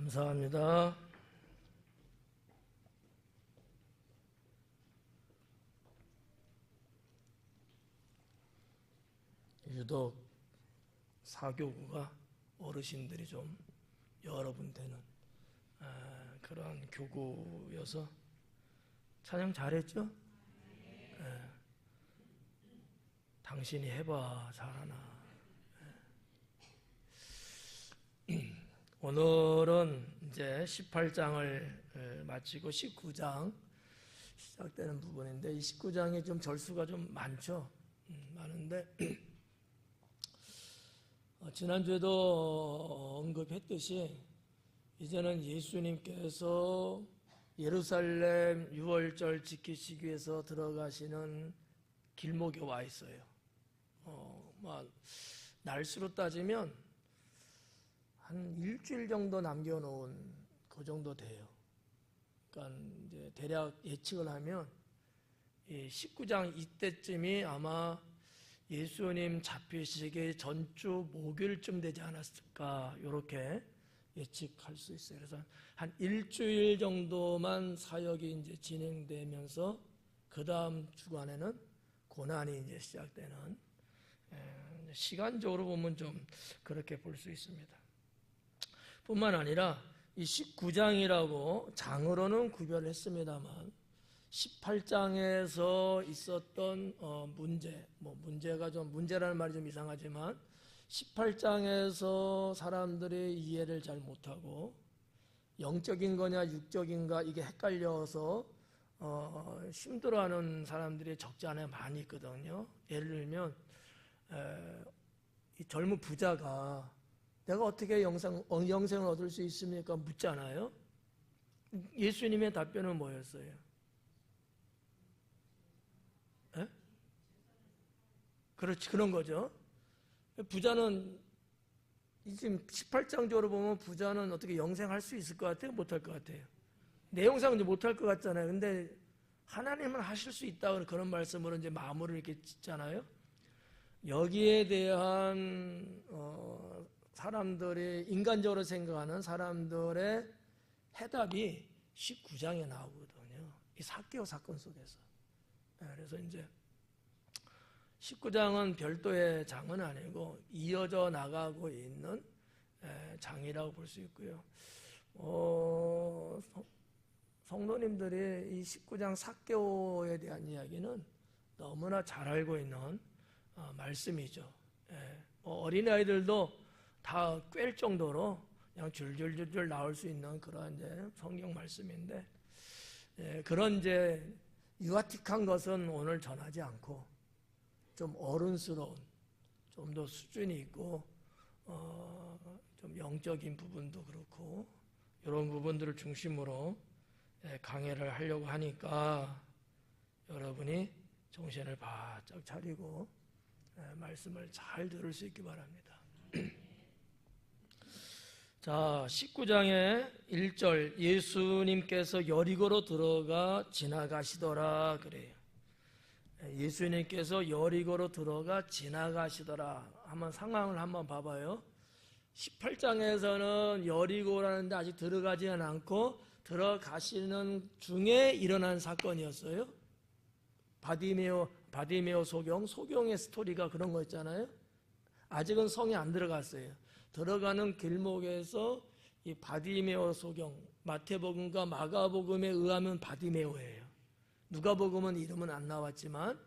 감사합니다. 유독 사교구가 어르신들이 좀 여러 분 되는 그러한 교구여서 찬양 잘했죠? 당신이 해봐 잘하나. 오늘은 이제 18장을 마치고 19장 시작되는 부분인데, 이 19장이 좀 절수가 좀 많죠. 많은데 지난주에도 언급했듯이 이제는 예수님께서 예루살렘 유월절 지키시기 위해서 들어가시는 길목에 와 있어요. 날수로 따지면 한 일주일 정도 남겨놓은 그 정도 돼요. 그러니까 이제 대략 예측을 하면 19장 이때쯤이 아마 예수님 잡히시기 전주 목요일쯤 되지 않았을까, 이렇게 예측할 수 있어요. 그래서 한 일주일 정도만 사역이 이제 진행되면서 그 다음 주간에는 고난이 이제 시작되는, 시간적으로 보면 좀 그렇게 볼 수 있습니다. 뿐만 아니라 이 19장이라고 장으로는 구별했습니다만 18장에서 있었던 문제가 좀, 문제라는 말이 좀 이상하지만 18장에서 사람들이 이해를 잘 못하고 영적인 거냐 육적인가 이게 헷갈려서 힘들어하는 사람들이 적지 않아 많이 있거든요. 예를 들면 이 젊은 부자가 내가 어떻게 영생을 얻을 수 있습니까? 묻잖아요. 예수님의 답변은 뭐였어요? 에? 그렇지, 그런 거죠. 부자는 지금 18장적으로 보면 부자는 어떻게 영생할 수 있을 것 같아요? 못할 것 같아요? 내용상은 이제 못할 것 같잖아요. 근데 하나님은 하실 수 있다, 그런 말씀으로 이제 마무리를 이렇게 짓잖아요. 여기에 대한 사람들이 인간적으로 생각하는 사람들의 해답이 19장에 나오거든요. 이 삭개오 사건 속에서. 그래서 이제 19장은 별도의 장은 아니고 이어져 나가고 있는 장이라고 볼 수 있고요. 성도님들이 이 19장 삭개오에 대한 이야기는 너무나 잘 알고 있는 말씀이죠. 어린아이들도 다 꿰일 정도로 그냥 줄줄줄줄 나올 수 있는 그런 이제 성경 말씀인데, 그런 이제 유아틱한 것은 오늘 전하지 않고 좀 어른스러운, 좀 더 수준이 있고 좀 영적인 부분도 그렇고 이런 부분들을 중심으로 강해를 하려고 하니까 여러분이 정신을 바짝 차리고 말씀을 잘 들을 수 있기 바랍니다. 자, 19장의 1절, 예수님께서 여리고로 들어가 지나가시더라 그래요. 예수님께서 여리고로 들어가 지나가시더라. 한번 상황을 한번 봐봐요. 18장에서는 여리고라는데 아직 들어가지는 않고 들어가시는 중에 일어난 사건이었어요. 바디메오 소경의 스토리가 그런 거 있잖아요. 아직은 성에 안 들어갔어요. 들어가는 길목에서 이 바디메오 소경, 마태복음과 마가복음에 의하면 바디메오예요. 누가복음은 이름은 안 나왔지만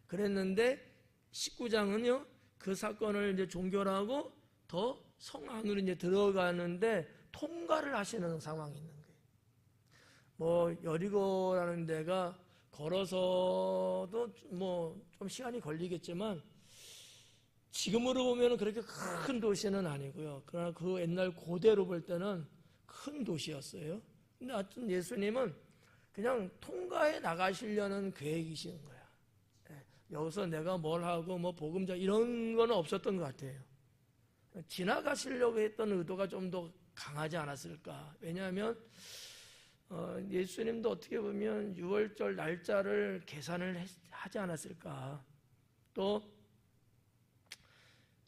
그랬는데 19장은요 그 사건을 이제 종결하고 더 성 안으로 이제 들어가는데 통과를 하시는 상황이 있는 거예요. 여리고라는 데가 걸어서도 좀 시간이 걸리겠지만 지금으로 보면 그렇게 큰 도시는 아니고요. 그러나 그 옛날 고대로 볼 때는 큰 도시였어요. 근데 하여튼 예수님은 그냥 통과해 나가시려는 계획이신 거야. 여기서 내가 뭘 하고 복음 전 이런 거는 없었던 것 같아요. 지나가시려고 했던 의도가 좀 더 강하지 않았을까. 왜냐하면 예수님도 어떻게 보면 6월절 날짜를 계산을 하지 않았을까. 또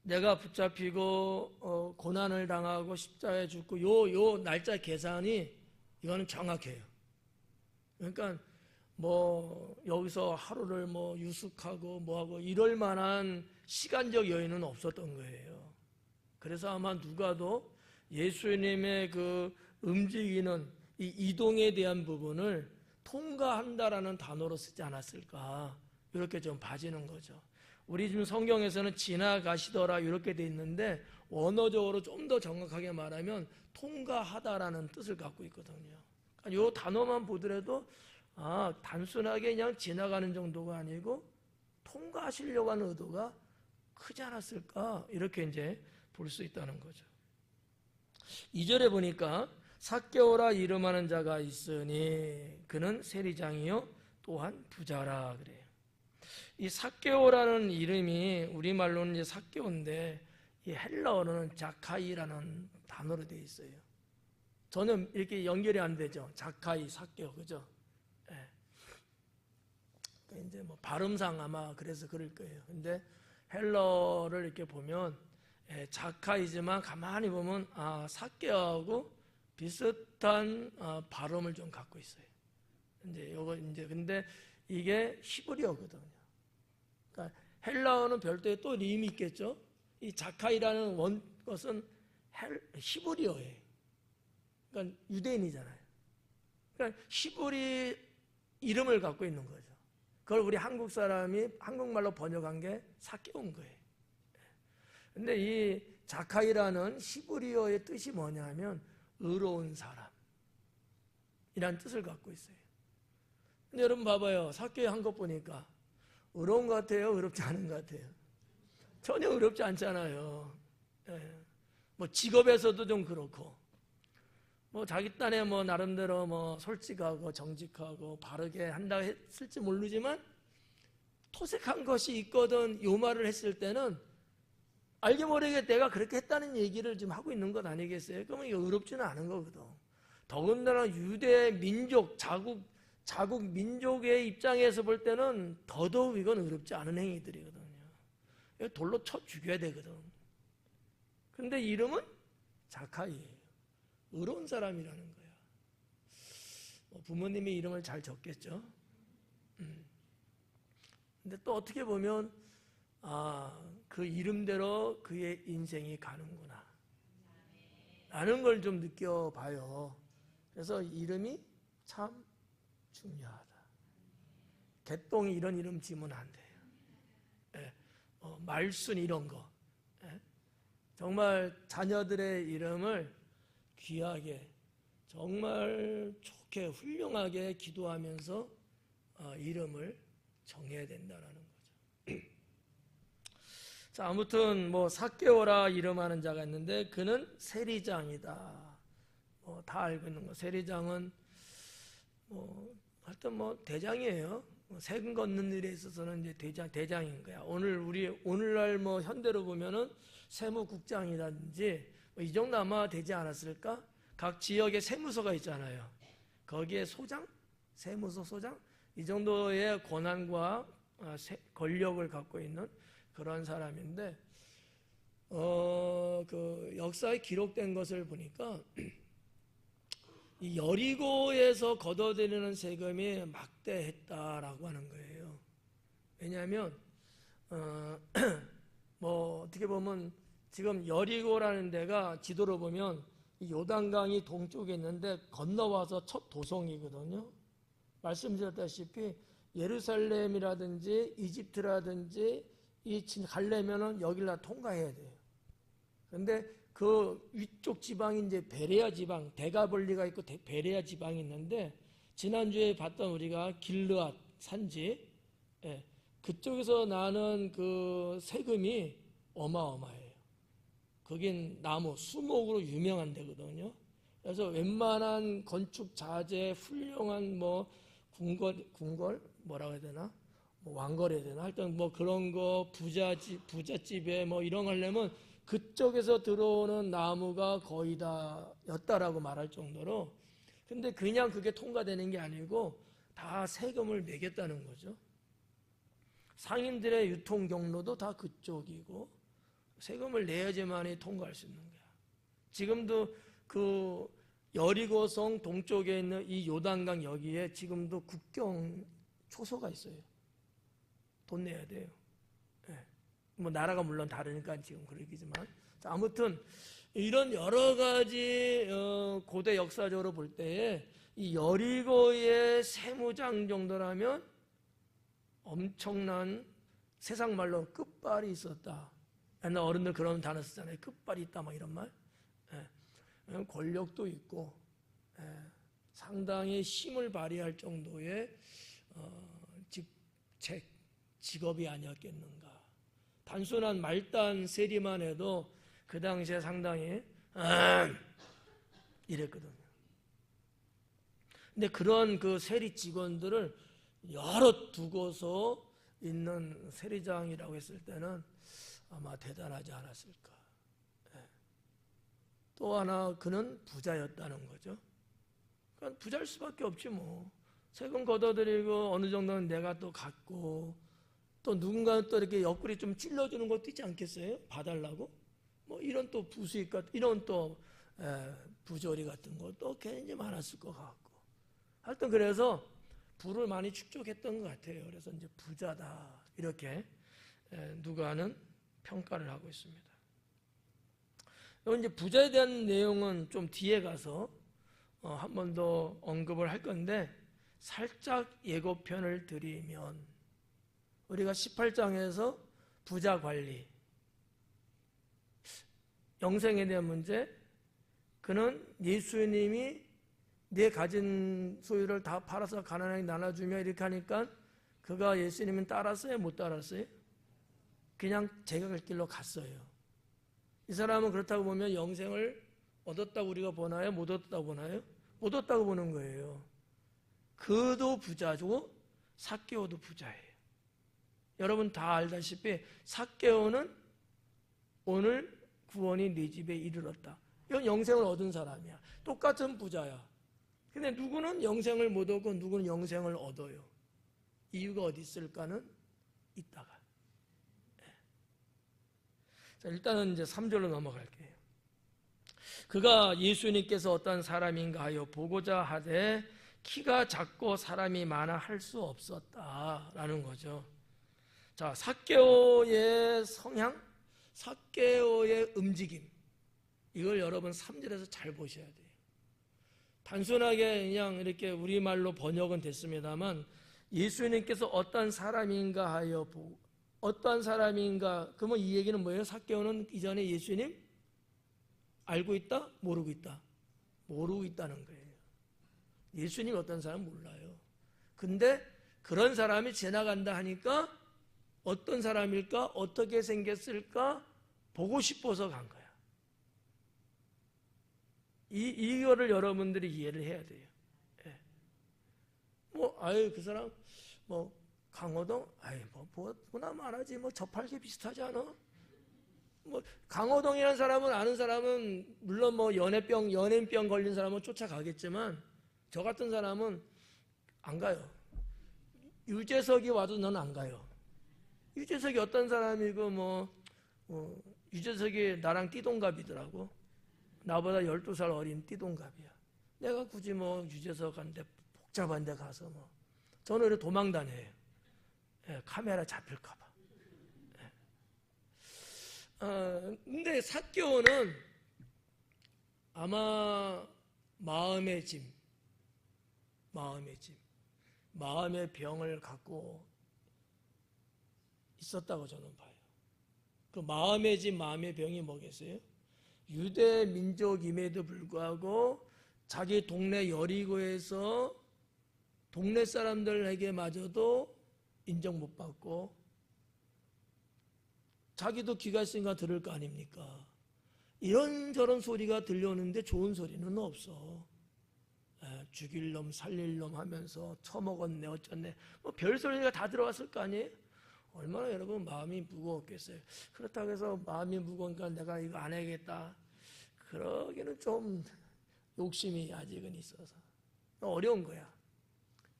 내가 붙잡히고 고난을 당하고 십자가에 죽고 요 날짜 계산이 이거는 정확해요. 그러니까 뭐 여기서 하루를 뭐 유숙하고 뭐하고 이럴 만한 시간적 여유는 없었던 거예요. 그래서 아마 누가도 예수님의 그 움직이는 이 이동에 대한 부분을 통과한다라는 단어로 쓰지 않았을까, 이렇게 좀 봐지는 거죠. 우리 지금 성경에서는 지나가시더라 이렇게 돼 있는데 원어적으로 좀 더 정확하게 말하면 통과하다라는 뜻을 갖고 있거든요. 그러니까 이 단어만 보더라도 단순하게 그냥 지나가는 정도가 아니고 통과하시려고 하는 의도가 크지 않았을까, 이렇게 이제 볼 수 있다는 거죠. 2절에 보니까 삭개오라 이름하는 자가 있으니 그는 세리장이요 또한 부자라 그래요. 이 삭개오라는 이름이 우리말로는 이제 삭개오인데 이 헬라어로는 자카이라는 단어로 되어 있어요. 저는 이렇게 연결이 안 되죠. 자카이, 삭개오, 그죠? 예. 이제 뭐 발음상 아마 그래서 그럴 거예요. 근데 헬라어를 이렇게 보면 자카이지만 가만히 보면 삭개오하고 비슷한 발음을 좀 갖고 있어요. 근데 이게 히브리어거든요. 그러니까 헬라어는 별도의 또 이름이 있겠죠. 이 자카이라는 것은 히브리어예요. 그러니까 유대인이잖아요. 그러니까 히브리 이름을 갖고 있는 거죠. 그걸 우리 한국 사람이 한국말로 번역한 게 삭개오인 거예요. 근데 이 자카이라는 히브리어의 뜻이 뭐냐면 의로운 사람이란 뜻을 갖고 있어요. 근데 여러분 봐봐요. 삭개오 한 것 보니까 의로운 것 같아요? 의롭지 않은 것 같아요? 전혀 의롭지 않잖아요. 뭐 직업에서도 좀 그렇고, 뭐 자기 딴에 뭐 나름대로 뭐 솔직하고 정직하고 바르게 한다 했을지 모르지만 토색한 것이 있거든. 요 말을 했을 때는 알게 모르게 내가 그렇게 했다는 얘기를 지금 하고 있는 것 아니겠어요? 그러면 이거 의롭지는 않은 거거든. 더군다나 유대 민족, 자국 민족의 입장에서 볼 때는 더더욱 이건 의롭지 않은 행위들이거든요. 돌로 쳐 죽여야 되거든. 근데 이름은 자카이예요. 의로운 사람이라는 거야. 부모님이 이름을 잘 적겠죠. 근데 또 어떻게 보면 그 이름대로 그의 인생이 가는구나 라는 걸 좀 느껴봐요. 그래서 이름이 참 중요하다. 개똥이 이런 이름 지으면 안 돼요. 말순 이런 거. 정말 자녀들의 이름을 귀하게, 정말 좋게, 훌륭하게 기도하면서 이름을 정해야 된다라는 거죠. 자, 아무튼 뭐 삭개오라 이름하는 자가 있는데 그는 세리장이다. 다 알고 있는 거. 세리장은 하여튼 대장이에요. 세금 걷는 일에 있어서는 이제 대장인 거야. 오늘날 현대로 보면은 세무국장이라든지 이 정도 아마 되지 않았을까? 각 지역에 세무서가 있잖아요. 거기에 소장, 세무서 소장 이 정도의 권한과 권력을 갖고 있는 그런 사람인데 그 역사에 기록된 것을 보니까 이 여리고에서 걷어들이는 세금이 막대했다라고 하는 거예요. 왜냐하면 어떻게 보면 지금 여리고라는 데가 지도로 보면 이 요단강이 동쪽에 있는데 건너와서 첫 도성이거든요. 말씀드렸다시피 예루살렘이라든지 이집트라든지 가려면은 여기를 다 통과해야 돼요. 그런데 그 위쪽 지방이 이제 베레아 지방, 데가볼리가 있고 베레아 지방이 있는데 지난주에 봤던 우리가 길르앗 산지, 그쪽에서 나는 그 세금이 어마어마해요. 거긴 나무, 수목으로 유명한 데거든요. 그래서 웬만한 건축 자재, 훌륭한 궁궐 뭐라고 해야 되나? 왕거리 해야 되나? 하여튼 그런 거 부잣집에 이런 거 하려면 그쪽에서 들어오는 나무가 거의 다였다라고 말할 정도로. 근데 그냥 그게 통과되는 게 아니고 다 세금을 매겼다는 거죠. 상인들의 유통 경로도 다 그쪽이고 세금을 내야지만이 통과할 수 있는 거야. 지금도 그 여리고성 동쪽에 있는 이 요단강 여기에 지금도 국경 초소가 있어요. 돈 내야 돼요. 예. 뭐 나라가 물론 다르니까 지금 그러기지만, 자, 아무튼 이런 여러 가지 고대 역사적으로 볼 때에 이 여리고의 세무장 정도라면 엄청난, 세상 말로 끝발이 있었다. 옛날 어른들 그런 단어 쓰잖아요. 끝발이 있다 막 이런 말. 예. 권력도 있고, 예. 상당히 힘을 발휘할 정도의 직업이 아니었겠는가. 단순한 말단 세리만 해도 그 당시에 상당히 이랬거든요. 근데 그런 그 세리 직원들을 여러 두고서 있는 세리장이라고 했을 때는 아마 대단하지 않았을까. 또 하나, 그는 부자였다는 거죠. 그러니까 부자일 수밖에 없지 뭐. 세금 걷어들이고 어느 정도는 내가 또 갖고, 또 누군가는 또 이렇게 옆구리 좀 찔러주는 것도 있지 않겠어요? 봐달라고? 뭐 이런 또 부수익 같은, 이런 또 부조리 같은 것도 굉장히 많았을 것 같고. 하여튼 그래서 부를 많이 축적했던 것 같아요. 그래서 이제 부자다 이렇게 누가는 평가를 하고 있습니다. 여기 이제 부자에 대한 내용은 좀 뒤에 가서 한 번 더 언급을 할 건데, 살짝 예고편을 드리면 우리가 18장에서 부자 관리, 영생에 대한 문제, 그는 예수님이 내 가진 소유를 다 팔아서 가난하게 나눠주며 이렇게 하니까 그가 예수님은 따랐어요? 못 따랐어요? 그냥 제가 갈 길로 갔어요. 이 사람은 그렇다고 보면 영생을 얻었다고 우리가 보나요? 못 얻었다고 보나요? 못 얻었다고 보는 거예요. 그도 부자고 삭개오도 부자예요. 여러분 다 알다시피 삭개오는 오늘 구원이 네 집에 이르렀다. 이건 영생을 얻은 사람이야. 똑같은 부자야. 근데 누구는 영생을 못 얻고 누구는 영생을 얻어요. 이유가 어디 있을까는 이따가. 자, 일단은 이제 3절로 넘어갈게요. 그가 예수님께서 어떤 사람인가 하여 보고자 하되 키가 작고 사람이 많아 할 수 없었다라는 거죠. 자, 삭개오의 성향, 삭개오의 움직임, 이걸 여러분 3절에서 잘 보셔야 돼요. 단순하게 그냥 이렇게 우리말로 번역은 됐습니다만, 예수님께서 어떤 사람인가 하여 보고, 어떠한 사람인가, 그러면 이 얘기는 뭐예요? 삭개오는 이전에 예수님 알고 있다? 모르고 있다? 모르고 있다는 거예요. 예수님이 어떤 사람 몰라요. 근데 그런 사람이 지나간다 하니까 어떤 사람일까? 어떻게 생겼을까? 보고 싶어서 간 거야. 이거를 여러분들이 이해를 해야 돼요. 예. 그 사람, 강호동? 보나 말하지, 저팔계 비슷하지 않아? 강호동이라는 사람은, 아는 사람은, 물론 연예병 걸린 사람은 쫓아가겠지만, 저 같은 사람은 안 가요. 유재석이 와도 넌 안 가요. 유재석이 어떤 사람이고, 유재석이 나랑 띠동갑이더라고. 나보다 12살 어린 띠동갑이야. 내가 굳이 유재석한테 복잡한 데 가서 저는 오히려 도망 다녀요. 예, 카메라 잡힐까봐. 예. 근데 삭개오는 아마 마음의 마음의 병을 갖고 있었다고 저는 봐요. 그 마음의 병이 뭐겠어요? 유대 민족임에도 불구하고 자기 동네 여리고에서 동네 사람들에게마저도 인정 못 받고, 자기도 귀가 있으니까 들을 거 아닙니까? 이런저런 소리가 들려오는데 좋은 소리는 없어. 죽일 놈 살릴 놈 하면서 처먹었네 어쩌네, 별소리가 다 들어왔을 거 아니에요? 얼마나 여러분 마음이 무거웠겠어요. 그렇다고 해서 마음이 무거우니까 내가 이거 안 해야겠다, 그러기는 좀 욕심이 아직은 있어서 어려운 거야.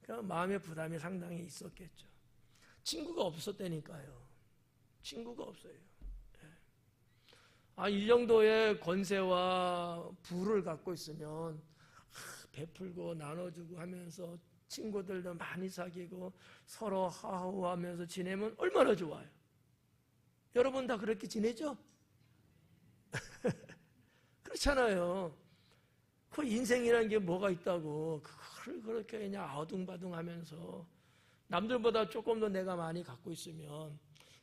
그러니까 마음의 부담이 상당히 있었겠죠. 친구가 없었다니까요. 친구가 없어요. 이 정도의 권세와 부를 갖고 있으면 베풀고 나눠주고 하면서 친구들도 많이 사귀고 서로 하호하면서 지내면 얼마나 좋아요. 여러분 다 그렇게 지내죠? 그렇잖아요. 그 인생이라는 게 뭐가 있다고 그걸 그렇게 그냥 아우둥바둥하면서 남들보다 조금 더 내가 많이 갖고 있으면,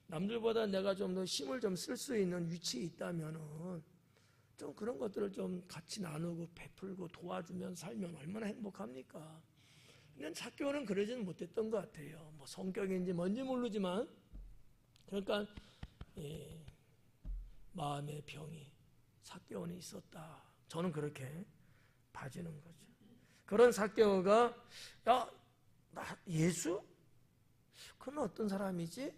남들보다 내가 좀 더 힘을 좀 쓸 수 있는 위치에 있다면은 좀 그런 것들을 좀 같이 나누고 베풀고 도와주면 살면 얼마나 행복합니까? 근데 삭개오는 그러지는 못했던 것 같아요. 뭐 성격인지 뭔지 모르지만, 그러니까 마음의 병이 삭개오는 있었다. 저는 그렇게 봐지는 거죠. 그런 삭개오가 예수? 그건 어떤 사람이지?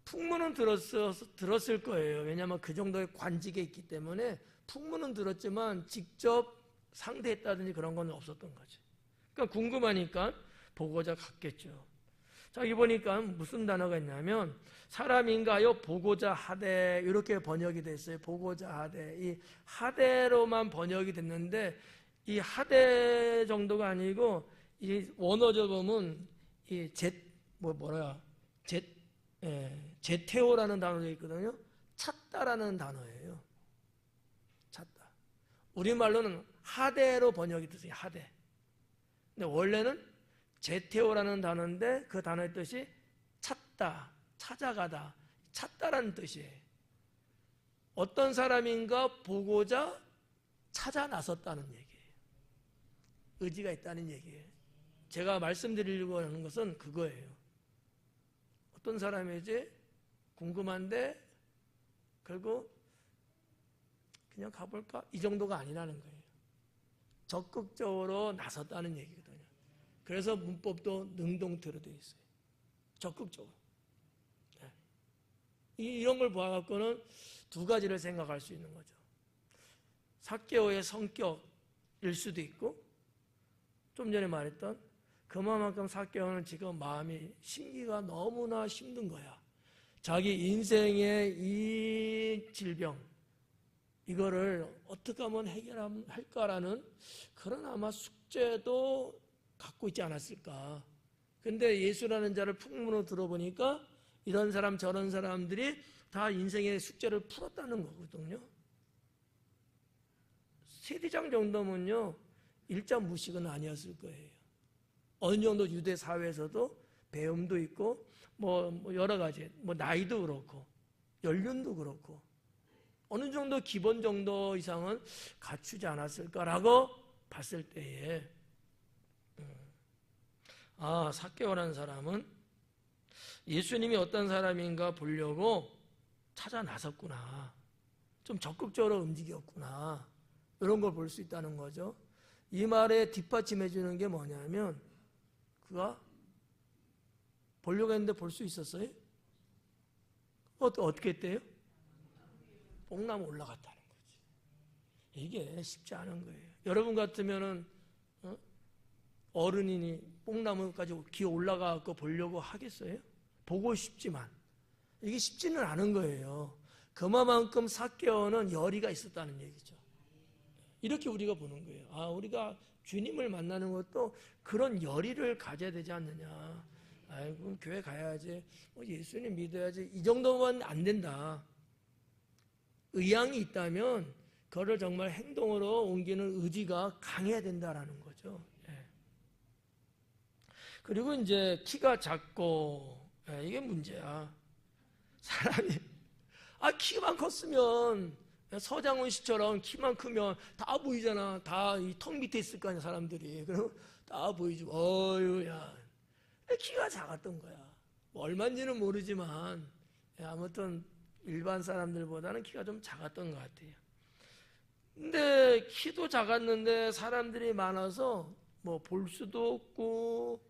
풍문은 들었을 거예요. 왜냐하면 그 정도의 관직에 있기 때문에 풍문은 들었지만 직접 상대했다든지 그런 건 없었던 거죠. 그러니까 궁금하니까 보고자 갔겠죠. 자, 여기 보니까 무슨 단어가 있냐면 사람인가요? 보고자 하되, 이렇게 번역이 됐어요. 보고자 하되. 이 하되로만 번역이 됐는데 이 하되 정도가 아니고 이 원어적 보면 이 제테오라는 단어가 있거든요. 찾다라는 단어예요. 찾다. 우리말로는 하대로 번역이 됐어요. 하대. 근데 원래는 제테오라는 단어인데 그 단어의 뜻이 찾다, 찾아가다, 찾다라는 뜻이에요. 어떤 사람인가 보고자 찾아 나섰다는 얘기예요. 의지가 있다는 얘기예요. 제가 말씀드리려고 하는 것은 그거예요. 어떤 사람이지 궁금한데 결국 그냥 가볼까? 이 정도가 아니라는 거예요. 적극적으로 나섰다는 얘기거든요. 그래서 문법도 능동태로 되어 있어요. 적극적으로. 이런 걸 보아갖고는 두 가지를 생각할 수 있는 거죠. 삭개오의 성격일 수도 있고, 좀 전에 말했던 그만큼 삭개오는 지금 마음이, 심기가 너무나 힘든 거야. 자기 인생의 이 질병, 이거를 어떻게 하면 해결할까라는 그런 아마 숙제도 갖고 있지 않았을까. 근데 예수라는 자를 풍문으로 들어보니까 이런 사람 저런 사람들이 다 인생의 숙제를 풀었다는 거거든요. 세대장 정도면요, 일자 무식은 아니었을 거예요. 어느 정도 유대 사회에서도 배움도 있고 뭐 여러 가지, 뭐 나이도 그렇고 연륜도 그렇고 어느 정도 기본 정도 이상은 갖추지 않았을까라고 봤을 때에 삭개오라는 사람은 예수님이 어떤 사람인가 보려고 찾아 나섰구나. 좀 적극적으로 움직였구나. 이런 걸 볼 수 있다는 거죠. 이 말에 뒷받침해 주는 게 뭐냐면 그가 보려고 했는데 볼 수 있었어요? 어떻게 했대요? 뽕나무 올라갔다는 거지. 이게 쉽지 않은 거예요. 여러분 같으면은 어른이니 뽕나무까지 기어 올라가서 보려고 하겠어요? 보고 싶지만 이게 쉽지는 않은 거예요. 그만큼 삭개오는 열의가 있었다는 얘기죠. 이렇게 우리가 보는 거예요. 우리가 주님을 만나는 것도 그런 열의를 가져야 되지 않느냐. 아이고, 교회 가야지, 예수님 믿어야지, 이 정도만 안 된다. 의향이 있다면 그거를 정말 행동으로 옮기는 의지가 강해야 된다라는 거죠. 그리고 이제 키가 작고, 이게 문제야. 사람이 키만 컸으면 서장훈 씨처럼 키만 크면 다 보이잖아. 다 이 턱 밑에 있을 거 아니야, 사람들이. 그럼 다 보이지. 야, 키가 작았던 거야. 뭐 얼마인지는 모르지만 아무튼 일반 사람들보다는 키가 좀 작았던 것 같아요. 근데 키도 작았는데 사람들이 많아서 뭐 볼 수도 없고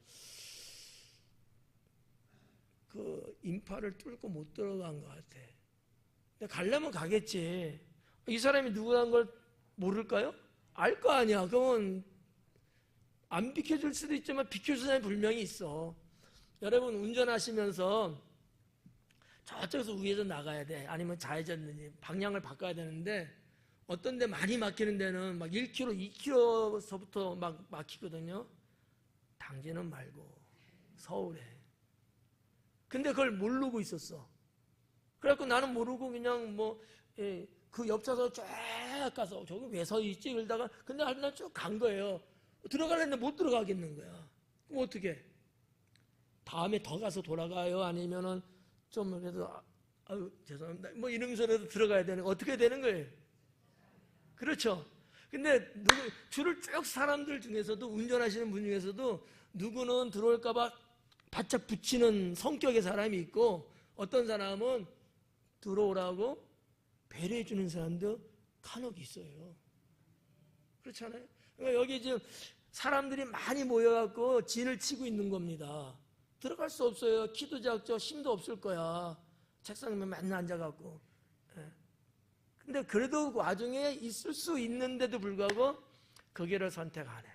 그 인파를 뚫고 못 들어간 것 같아. 근데 가려면 가겠지. 이 사람이 누구라는 걸 모를까요? 알 거 아니야. 그러면 안 비켜줄 수도 있지만 비켜줄 사람이 분명히 있어. 여러분 운전하시면서 저쪽에서 위에서 나가야 돼. 아니면 좌회전든지 방향을 바꿔야 되는데 어떤 데 많이 막히는 데는 막 1km, 2km서부터 막 막히거든요. 당진은 말고 서울에. 근데 그걸 모르고 있었어. 그래갖고 나는 모르고 그냥 그 옆차선 쫙 가서 저기 왜 서 있지? 그러다가 근데 난 쭉 간 거예요. 들어가려는데 못 들어가겠는 거야. 그럼 어떻게? 다음에 더 가서 돌아가요? 아니면은 좀 그래도 아유 죄송합니다. 뭐 이러면서라도 들어가야 되는 거 어떻게 되는 거예요? 그렇죠. 근데 줄을 쭉 사람들 중에서도 운전하시는 분 중에서도 누구는 들어올까봐 바짝 붙이는 성격의 사람이 있고 어떤 사람은 들어오라고 배려해 주는 사람도 간혹 있어요. 그렇잖아요. 그러니까 여기 지금 사람들이 많이 모여갖고 진을 치고 있는 겁니다. 들어갈 수 없어요. 키도 작죠. 힘도 없을 거야. 책상에 맨날 앉아갖고. 근데 그래도 그 와중에 있을 수 있는데도 불구하고 거기를 선택 안 해.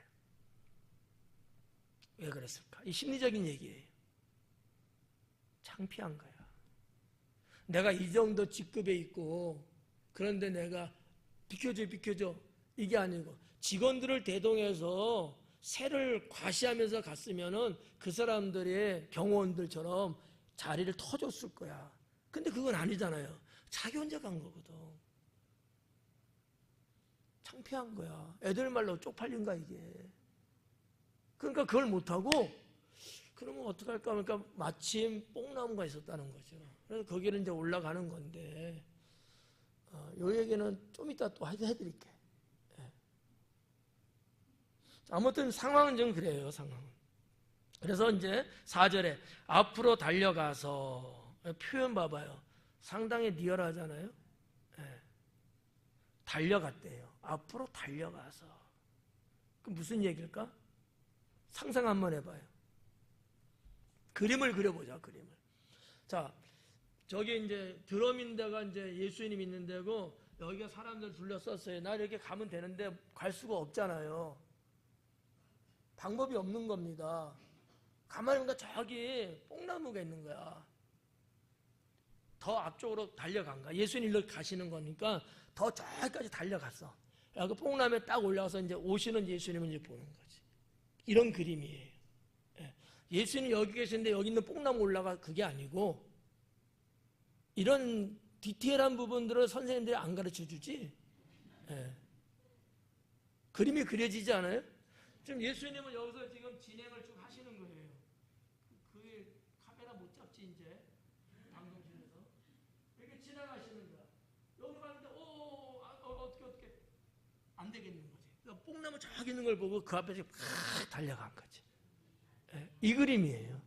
왜 그랬을까? 이 심리적인 얘기예요. 창피한 거야. 내가 이 정도 직급에 있고 그런데 내가 비켜줘 이게 아니고 직원들을 대동해서 세를 과시하면서 갔으면은 그 사람들의 경호원들처럼 자리를 터줬을 거야. 근데 그건 아니잖아요. 자기 혼자 간 거거든. 창피한 거야. 애들 말로 쪽팔린가 이게. 그러니까 그걸 못하고 그러면 어떡할까 하니까 마침 뽕나무가 있었다는 거죠. 그래서 거기를 이제 올라가는 건데 요 얘기는 좀 이따 또 해드릴게. 아무튼 상황은 좀 그래요. 상황은. 그래서 이제 4절에 앞으로 달려가서 표현 봐봐요. 상당히 리얼하잖아요. 달려갔대요. 앞으로 달려가서. 그 무슨 얘기일까? 상상 한번 해봐요. 그림을 그려보자. 그림을. 자, 저기 이제 드럼인데가 이제 예수님 있는 데고 여기가 사람들 둘러쌌어요. 나 이렇게 가면 되는데 갈 수가 없잖아요. 방법이 없는 겁니다. 가만히 보니까 저기 뽕나무가 있는 거야. 더 앞쪽으로 달려간 거야. 예수님 일로 가시는 거니까 더 저기까지 달려갔어. 그 뽕나무에 딱 올라가서 이제 오시는 예수님을 이제 보는 거지. 이런 그림이에요. 예수님 여기 계시는데 여기 있는 뽕나무 올라가 그게 아니고 이런 디테일한 부분들을 선생님들이 안 가르쳐 주지. 그림이 그려지지 않아요? 지금 예수님은 여기서 지금 진행을 쭉 하시는 거예요. 그게 카메라 못 잡지 이제 방송실에서 이렇게 지나가시는 거야. 여기 가는데 어떻게 안 되겠는 거지. 그러니까 뽕나무 저기 있는 걸 보고 그 앞에 지금 달려간 거지. 이 그림이에요.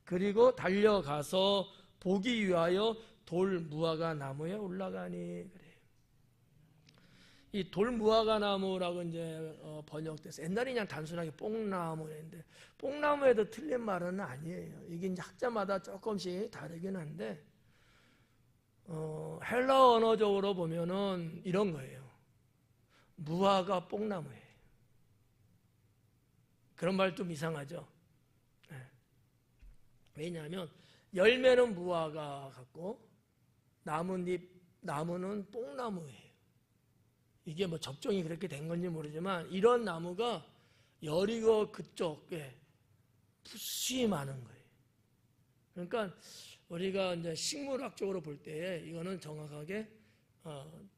그리고 달려가서 보기 위하여 돌 무화과 나무에 올라가니 그래요. 이 돌 무화과 나무라고 이제 번역돼서 옛날에 그냥 단순하게 뽕나무였는데 뽕나무에도 틀린 말은 아니에요. 이게 이제 학자마다 조금씩 다르긴 한데 헬라어 언어적으로 보면은 이런 거예요. 무화과 뽕나무예요. 그런 말 좀 이상하죠. 왜냐하면 열매는 무화과 같고 나무는 뽕나무예요. 이게 뭐 접종이 그렇게 된 건지 모르지만 이런 나무가 여리고 그쪽에 푸시 많은 거예요. 그러니까 우리가 이제 식물학적으로 볼 때 이거는 정확하게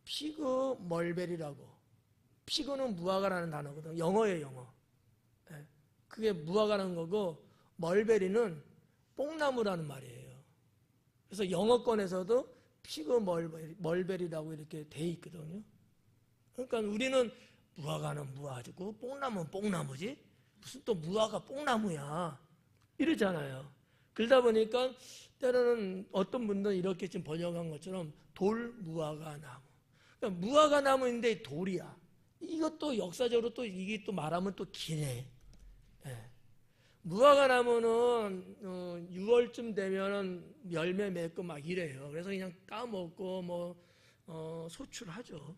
피그 멀베리라고. 피그는 무화과라는 단어거든. 영어예요, 영어. 그게 무화과라는 거고 멀베리는 뽕나무라는 말이에요. 그래서 영어권에서도 피그 멀베리라고 이렇게 돼 있거든요. 그러니까 우리는 무화과는 무화과고 뽕나무는 뽕나무지 무슨 또 무화과 뽕나무야 이러잖아요. 그러다 보니까 때로는 어떤 분들은 이렇게 지금 번역한 것처럼 돌 무화과 나무. 그러니까 무화과 나무인데 돌이야. 이것도 역사적으로 또 이게 또 말하면 또 기네. 무화과 나무는 6월쯤 되면은 열매 맺고 막 이래요. 그래서 그냥 까먹고 소출하죠.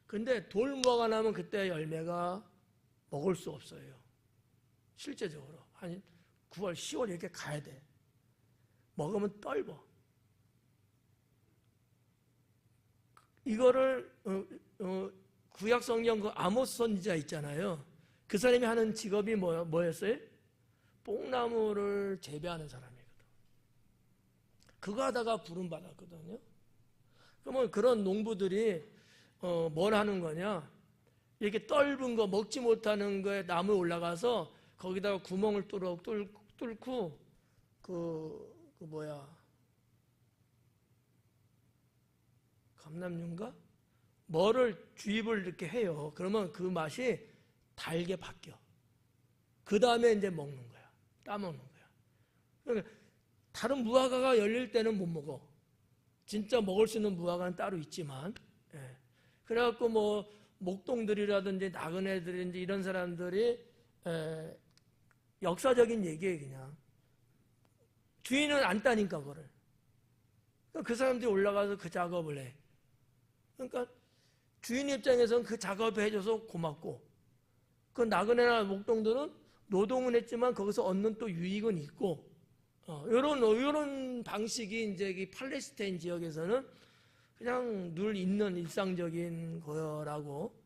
근데 돌 무화과 나무는 그때 열매가 먹을 수 없어요. 실제적으로 한 9월, 10월 이렇게 가야 돼. 먹으면 떫어. 이거를 구약 성경 그 아모스 선지자 있잖아요. 그 사람이 하는 직업이 뭐였어요? 뽕나무를 재배하는 사람이거든. 그거 하다가 부름 받았거든요. 그러면 그런 농부들이 뭘 하는 거냐? 이렇게 떫은 거 먹지 못하는 거에 나무에 올라가서 거기다가 구멍을 뚫고 감람류인가? 뭐를 주입을 이렇게 해요. 그러면 그 맛이 달게 바뀌어. 그 다음에 이제 먹는 거야. 따먹는 거야. 그러니까 다른 무화과가 열릴 때는 못 먹어. 진짜 먹을 수 있는 무화과는 따로 있지만, 예. 그래갖고 뭐 목동들이라든지 나그네들이든지 이런 사람들이 역사적인 얘기예요. 그냥 주인은 안 따니까 그거를. 그러니까 그 사람들이 올라가서 그 작업을 해. 그러니까 주인 입장에서는 그 작업을 해줘서 고맙고, 그 나그네나 목동들은 노동은 했지만 거기서 얻는 또 유익은 있고, 이런 방식이 이제 이 팔레스타인 지역에서는 그냥 늘 있는 일상적인 거라고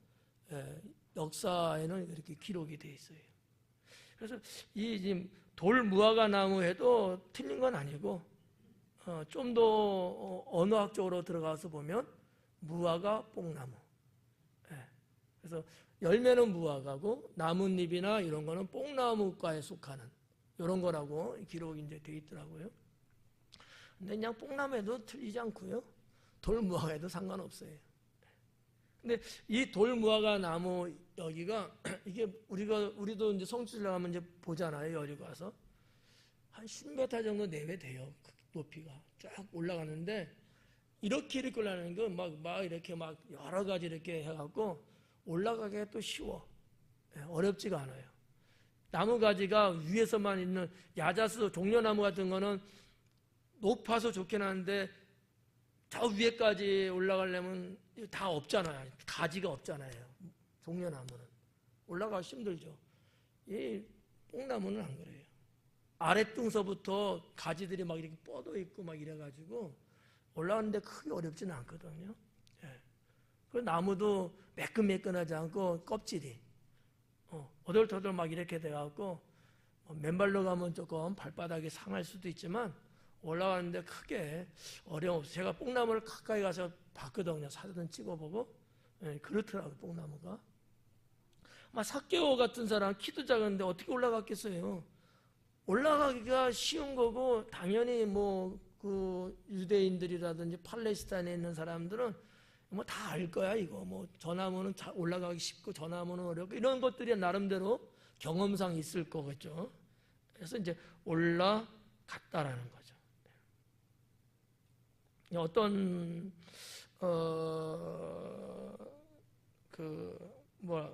역사에는 이렇게 기록이 돼 있어요. 그래서 이 지금 돌 무화과 나무에도 틀린 건 아니고, 좀 더 언어학적으로 들어가서 보면 무화과, 뽕나무. 그래서 열매는 무화과고 나뭇잎이나 이런 거는 뽕나무과에 속하는 이런 거라고 기록이 이제 돼 있더라고요. 근데 그냥 뽕나무에도 틀리지 않고요. 돌무화과에도 상관없어요. 근데 이 돌무화과 나무 여기가 이게 우리도 이제 성수를 가면 이제 보잖아요. 여기 와서 한 10m 정도 내외 돼요. 높이가 쫙 올라가는데 이렇게 올라가는 거 막 이렇게 막 여러 가지 이렇게 해갖고 올라가기가 또 쉬워. 어렵지가 않아요. 나무 가지가 위에서만 있는 야자수 종려나무 같은 거는 높아서 좋긴 한데 저 위에까지 올라가려면 다 없잖아요. 가지가 없잖아요. 종려나무는 올라가기 힘들죠. 이 뽕나무는 안 그래요. 아랫등서부터 가지들이 막 이렇게 뻗어 있고 막 이래가지고 올라가는데 크게 어렵지는 않거든요. 그 나무도 매끈매끈하지 않고 껍질이 어덜터덜 막 이렇게 돼갖고 맨발로 가면 조금 발바닥이 상할 수도 있지만 올라가는데 크게 어려움 없어요. 제가 뽕나무를 가까이 가서 봤거든요. 사진 찍어보고. 그렇더라고요. 뽕나무가. 삭개오 같은 사람 키도 작은데 어떻게 올라갔겠어요. 올라가기가 쉬운 거고 당연히 그 유대인들이라든지 팔레스타인에 있는 사람들은 다 알 거야. 이거 저 나무는 올라가기 쉽고 저 나무는 어렵고 이런 것들이 나름대로 경험상 있을 거겠죠. 그래서 이제 올라갔다라는 거죠. 어떤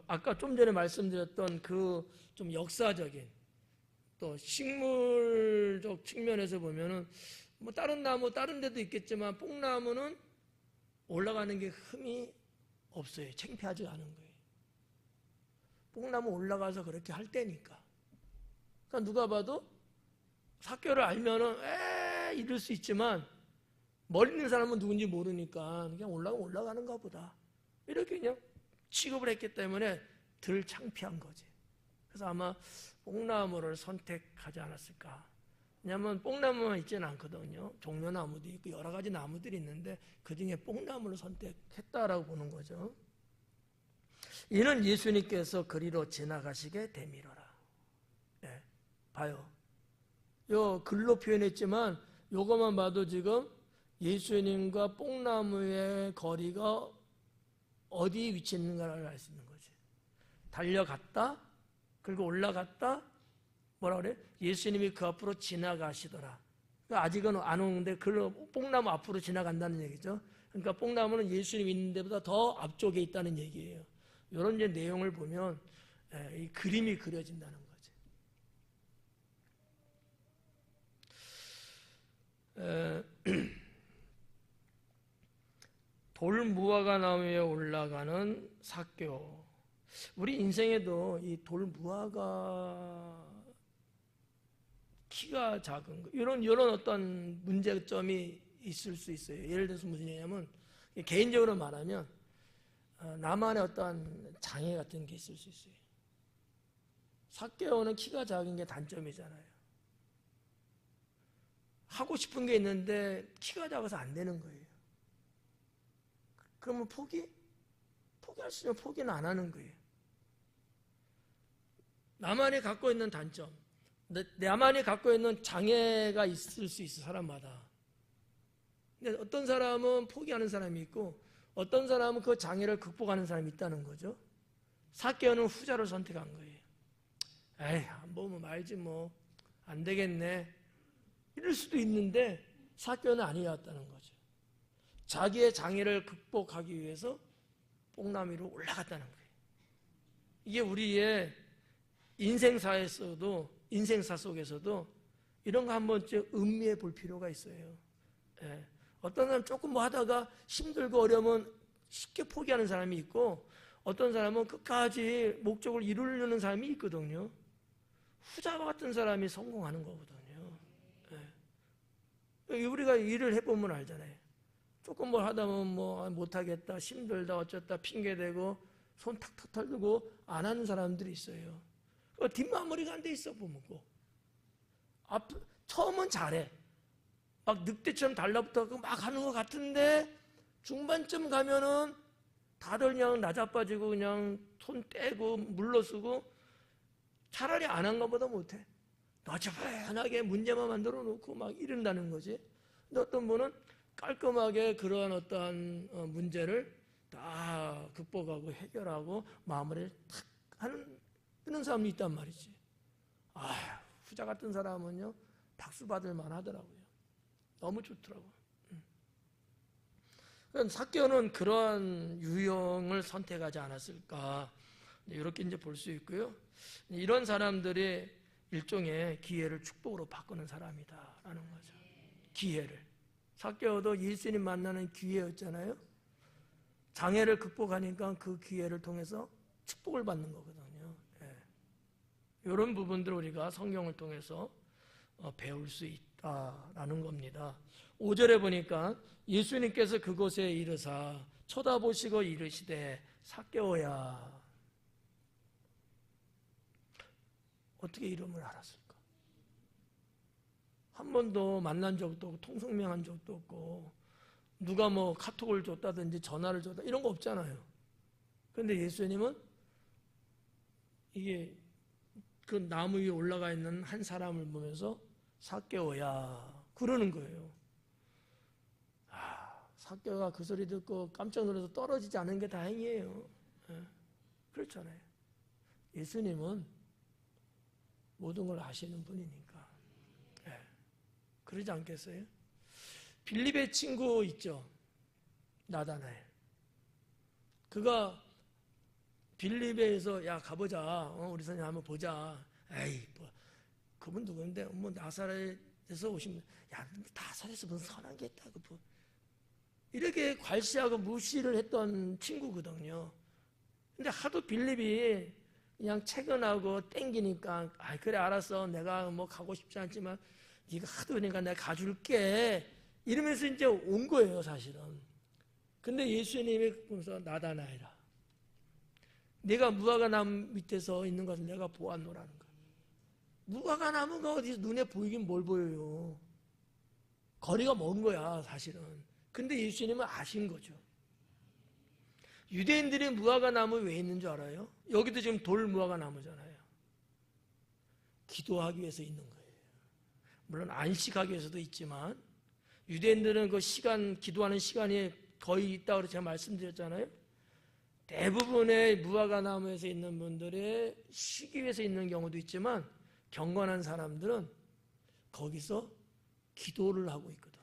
아까 좀 전에 말씀드렸던 그 좀 역사적인 또 식물적 측면에서 보면은 다른 나무 다른 데도 있겠지만 뽕나무는 올라가는 게 흠이 없어요. 창피하지 않은 거예요. 뽕나무 올라가서 그렇게 할 때니까. 그러니까 누가 봐도 삭개오를 알면은 이럴 수 있지만 멀리 있는 사람은 누군지 모르니까 그냥 올라가는가 보다. 이렇게 그냥 취급을 했기 때문에 덜 창피한 거지. 그래서 아마 뽕나무를 선택하지 않았을까. 왜냐하면 뽕나무만 있지는 않거든요. 종려나무도 있고 여러 가지 나무들이 있는데 그중에 뽕나무를 선택했다라고 보는 거죠. 이는 예수님께서 그리로 지나가시게 되미러라. 봐요. 요 글로 표현했지만 요것만 봐도 지금 예수님과 뽕나무의 거리가 어디에 위치해 있는가를 알 수 있는 거지. 달려갔다, 그리고 올라갔다, 뭐라 그래? 예수님이 그 앞으로 지나가시더라. 그러니까 아직은 안 오는데 그 뽕나무 앞으로 지나간다는 얘기죠. 그러니까 뽕나무는 예수님 있는 데보다 더 앞쪽에 있다는 얘기예요. 이런 이제 내용을 보면 이 그림이 그려진다는 거지. 돌무화과 나무에 올라가는 삭개오. 우리 인생에도 이 돌무화과 키가 작은 거 이런 어떤 문제점이 있을 수 있어요. 예를 들어서 무슨 얘기냐면 개인적으로 말하면 나만의 어떠한 장애 같은 게 있을 수 있어요. 삭개오는 키가 작은 게 단점이잖아요. 하고 싶은 게 있는데 키가 작아서 안 되는 거예요. 그러면 포기할 수 있으면 포기는 안 하는 거예요. 나만이 갖고 있는 단점, 나만이 갖고 있는 장애가 있을 수 있어, 사람마다. 근데 어떤 사람은 포기하는 사람이 있고 어떤 사람은 그 장애를 극복하는 사람이 있다는 거죠. 삭개오는 후자를 선택한 거예요. 에이, 안 보면 말지 뭐, 안 되겠네, 이럴 수도 있는데 삭개오는 아니었다는 거죠. 자기의 장애를 극복하기 위해서 뽕나무 위로 올라갔다는 거예요. 이게 우리의 인생사 속에서도 이런 거 한 번쯤 음미해 볼 필요가 있어요. 예. 어떤 사람 조금 뭐 하다가 힘들고 어려우면 쉽게 포기하는 사람이 있고 어떤 사람은 끝까지 목적을 이루려는 사람이 있거든요. 후자와 같은 사람이 성공하는 거거든요. 예. 우리가 일을 해보면 알잖아요. 조금 뭘 하다 보면 뭐 못하겠다, 힘들다, 어쩌다 핑계대고 손 탁탁 털고 안 하는 사람들이 있어요. 뒷마무리가 안 돼 있어 보면 처음은 잘해. 막 늑대처럼 달라붙어서 막 하는 것 같은데 중반쯤 가면은 다들 그냥 나자빠지고 그냥 손 떼고 물러서고 차라리 안 한 것보다 못해. 너저분하게 문제만 만들어 놓고 막 이른다는 거지. 근데 어떤 분은 깔끔하게 그러한 어떠한 문제를 다 극복하고 해결하고 마무리를 탁 하는 그런 사람이 있단 말이지. 후자 같은 사람은요 박수 받을 만하더라고요. 너무 좋더라고요. 삭개오는 그러한 유형을 선택하지 않았을까, 이렇게 이제 볼 수 있고요. 이런 사람들이 일종의 기회를 축복으로 바꾸는 사람이다라는 거죠. 기회를. 삭개오도 예수님 만나는 기회였잖아요. 장애를 극복하니까 그 기회를 통해서 축복을 받는 거거든요. 이런 부분들을 우리가 성경을 통해서 배울 수 있다라는 겁니다. 5절에 보니까 예수님께서 그곳에 이르사 쳐다보시고 이르시되 삭개오야. 어떻게 이름을 알았을까? 한 번도 만난 적도 없고 통성명한 적도 없고 누가 뭐 카톡을 줬다든지 전화를 줬다 이런 거 없잖아요. 그런데 예수님은 이게 그 나무 위에 올라가 있는 한 사람을 보면서 삭개오야 그러는 거예요. 삭개오가 그 소리 듣고 깜짝 놀라서 떨어지지 않은 게 다행이에요. 그렇잖아요. 예수님은 모든 걸 아시는 분이니까. 그러지 않겠어요? 빌립의 친구 있죠, 나다나엘. 그가 빌립에서 야 가보자, 우리 선생님 한번 보자. 에이 뭐 그분 누구인데 뭐 나사렛에서 오신, 야 나사렛에서 무슨 선한 게 있다고 뭐 이렇게 괄시하고 무시를 했던 친구거든요. 근데 하도 빌립이 그냥 채근하고 땡기니까 그래 알았어, 내가 뭐 가고 싶지 않지만 네가 하도 그러니까 내가 가줄게 이러면서 이제 온 거예요 사실은. 근데 예수님이 그러면서 나다나엘아, 내가 무화과나무 밑에서 있는 것을 내가 보았노라는 거예요. 무화과나무가 어디서 눈에 보이긴 뭘 보여요. 거리가 먼 거야 사실은. 근데 예수님은 아신 거죠. 유대인들이 무화과나무 왜 있는 줄 알아요? 여기도 지금 돌 무화과나무잖아요. 기도하기 위해서 있는 거예요. 물론 안식하기 위해서도 있지만 유대인들은 그 시간, 기도하는 시간이 거의 있다고 제가 말씀드렸잖아요. 대부분의 무화과나무에서 있는 분들이 쉬기 위해서 있는 경우도 있지만 경건한 사람들은 거기서 기도를 하고 있거든요.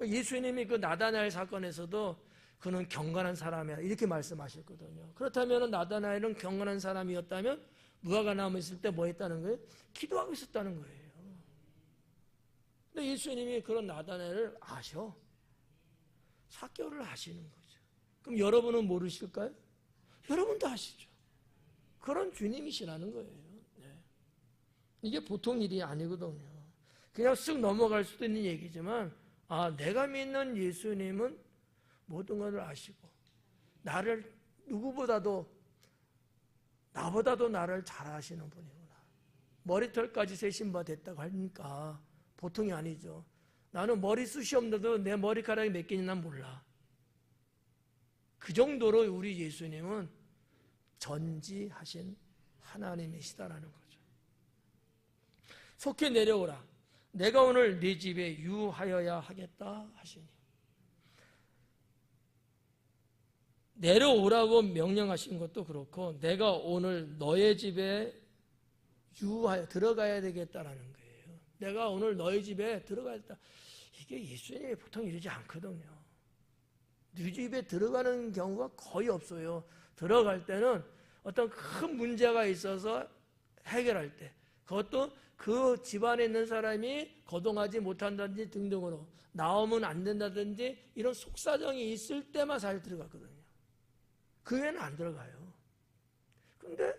예수님이 그 나다나엘 사건에서도 그는 경건한 사람이야 이렇게 말씀하셨거든요. 그렇다면 나다나엘은 경건한 사람이었다면 무화과나무 있을 때 뭐 했다는 거예요? 기도하고 있었다는 거예요. 근데 예수님이 그런 나다나엘을 아셔. 삭개오를 아시는 거죠. 그럼 여러분은 모르실까요? 여러분도 아시죠. 그런 주님이시라는 거예요. 이게 보통 일이 아니거든요. 그냥 쓱 넘어갈 수도 있는 얘기지만 내가 믿는 예수님은 모든 것을 아시고 나를 누구보다도 나보다도 나를 잘 아시는 분이구나. 머리털까지 세신 바 됐다고 하니까 보통이 아니죠. 나는 머리숱이 없는데도 내 머리카락이 몇 개인지 난 몰라. 그 정도로 우리 예수님은 전지하신 하나님이시다라는 거죠. 속히 내려오라. 내가 오늘 네 집에 유하여야 하겠다 하시니. 내려오라고 명령하신 것도 그렇고 내가 오늘 너의 집에 유하여 들어가야 되겠다라는 거예요. 내가 오늘 너희 집에 들어가겠다. 이게 예수님이 보통 이러지 않거든요. 네 집에 들어가는 경우가 거의 없어요. 들어갈 때는 어떤 큰 문제가 있어서 해결할 때, 그것도 그 집안에 있는 사람이 거동하지 못한다든지 등등으로 나오면 안 된다든지 이런 속사정이 있을 때만 잘 들어가거든요. 그 외에는 안 들어가요. 근데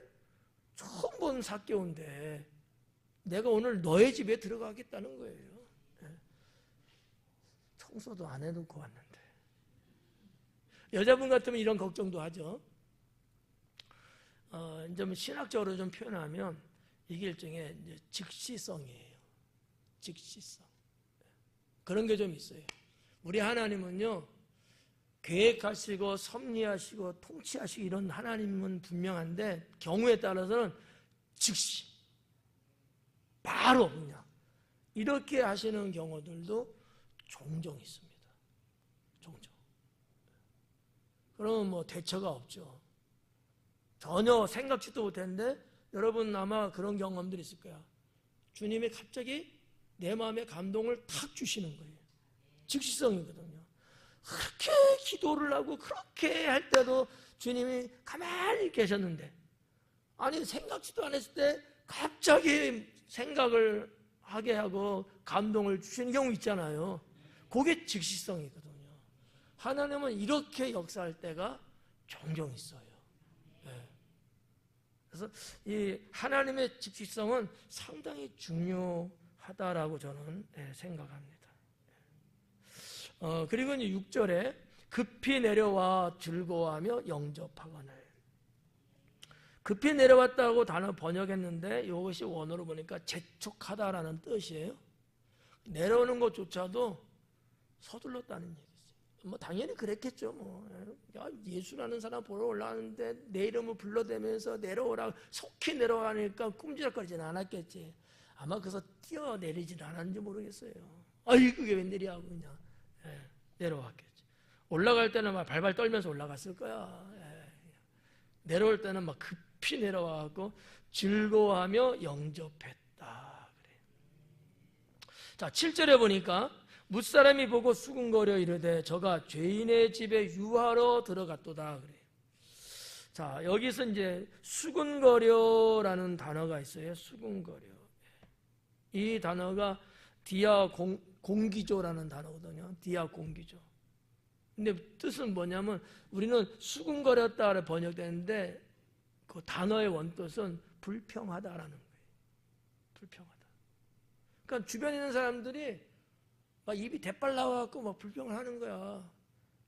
처음 본 삭개오인데 내가 오늘 너의 집에 들어가겠다는 거예요. 청소도 안 해놓고 왔는데. 여자분 같으면 이런 걱정도 하죠. 좀 신학적으로 좀 표현하면 이게 일종의 이제 즉시성이에요. 즉시성. 그런 게 좀 있어요. 우리 하나님은요, 계획하시고 섭리하시고 통치하시고 이런 하나님은 분명한데 경우에 따라서는 즉시 바로 그냥 이렇게 하시는 경우들도 종종 있습니다. 종종. 그러면 뭐 대처가 없죠. 전혀 생각지도 못했는데 여러분 아마 그런 경험들이 있을 거야. 주님이 갑자기 내 마음에 감동을 탁 주시는 거예요. 즉시성이거든요. 그렇게 기도를 하고 그렇게 할 때도 주님이 가만히 계셨는데, 아니 생각지도 안 했을 때 갑자기 생각을 하게 하고 감동을 주시는 경우 있잖아요. 그게 즉시성이거든요. 하나님은 이렇게 역사할 때가 종종 있어요. 네. 그래서 이 하나님의 즉시성은 상당히 중요하다라고 저는 생각합니다. 그리고 이제 6절에 급히 내려와 즐거워하며 영접하거늘. 급히 내려왔다고 단어 번역했는데 이것이 원어로 보니까 재촉하다라는 뜻이에요. 내려오는 것조차도 서둘렀다는 얘기죠. 뭐 당연히 그랬겠죠. 뭐 예수라는 사람 보러 올라왔는데 내 이름을 불러대면서 내려오라 속히 내려가니까 꼼지락거리지는 않았겠지. 아마 그래서 뛰어내리지는 않았는지 모르겠어요. 아이 그게 웬일이야 그냥 내려왔겠지. 올라갈 때는 막 발발 떨면서 올라갔을 거야. 내려올 때는 막 급히 내려와갖고 즐거워하며 영접했다. 그래. 자, 7절에 보니까 뭇사람이 보고 수군거려 이르되 저가 죄인의 집에 유하러 들어갔도다. 그래. 자, 여기서 이제 수군거려라는 단어가 있어요. 수군거려. 이 단어가 디아 공기조라는 단어거든요. 디아 공기조. 근데 뜻은 뭐냐면 우리는 수군거렸다를 번역되는데 그 단어의 원뜻은 불평하다라는 거예요. 불평하다. 그러니까 주변에 있는 사람들이 막 입이 대빨 나와갖고 막 불평을 하는 거야.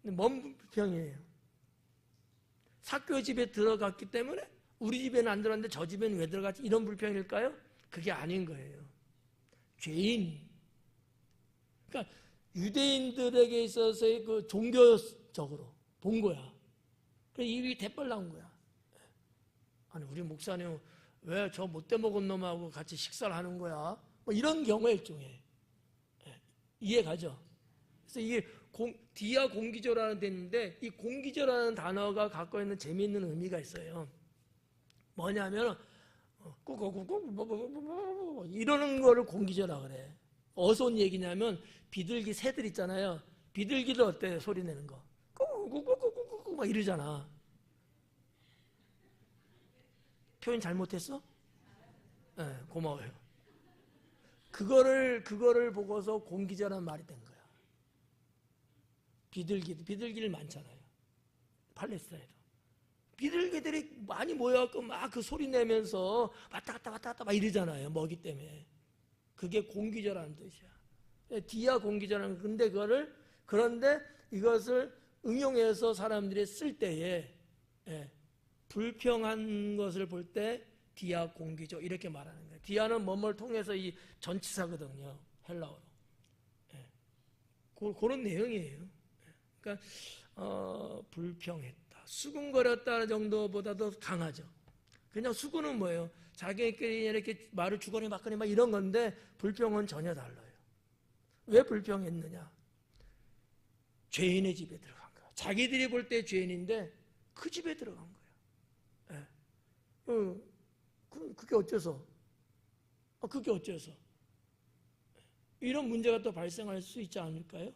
근데 뭔 불평이에요? 삭개오 집에 들어갔기 때문에 우리 집에는 안 들어갔는데 저 집에는 왜 들어갔지? 이런 불평일까요? 그게 아닌 거예요. 죄인. 그러니까 유대인들에게 있어서의 그 종교적으로 본 거야. 그래서 입이 대빨 나온 거야. 아니 우리 목사님 왜 저 못돼 먹은 놈하고 같이 식사를 하는 거야? 뭐 이런 경우에 일종의 이해 가죠? 그래서 이게 디아 공기조라는 데 있는데 이 공기조라는 단어가 갖고 있는 재미있는 의미가 있어요. 뭐냐면 꾹꾹꾹꾹 이러는 거를 공기조라 그래. 어디서 온 얘기냐면 비둘기 새들 있잖아요. 비둘기들 어때 소리 내는 거? 꾹꾹꾹꾹꾹 막 이러잖아. 표현 잘못했어? 네, 고마워요. 그거를 보고서 공기조라는 말이 된 거야. 비둘기들 많잖아요. 팔레스타인에도. 비둘기들이 많이 모여갖고 막 그 소리 내면서 왔다 갔다 막 이러잖아요. 먹이 때문에. 그게 공기조라는 뜻이야. 디아 공기조라는 근데 그런데 이것을 응용해서 사람들이 쓸 때에 불평한 것을 볼 때 디아 공기죠 이렇게 말하는 거예요. 디아는 뭐뭐를 통해서 이 전치사거든요. 헬라어로. 그런 내용이에요. 그러니까 불평했다, 수군거렸다 정도보다도 강하죠. 그냥 수군은 뭐예요? 자기끼리 이렇게 말을 주거니 받거니 막 이런 건데, 불평은 전혀 달라요. 왜 불평했느냐? 죄인의 집에 들어간 거야. 자기들이 볼 때 죄인인데 그 집에 들어간 거야. 그게 어째서? 그게 어째서? 이런 문제가 또 발생할 수 있지 않을까요?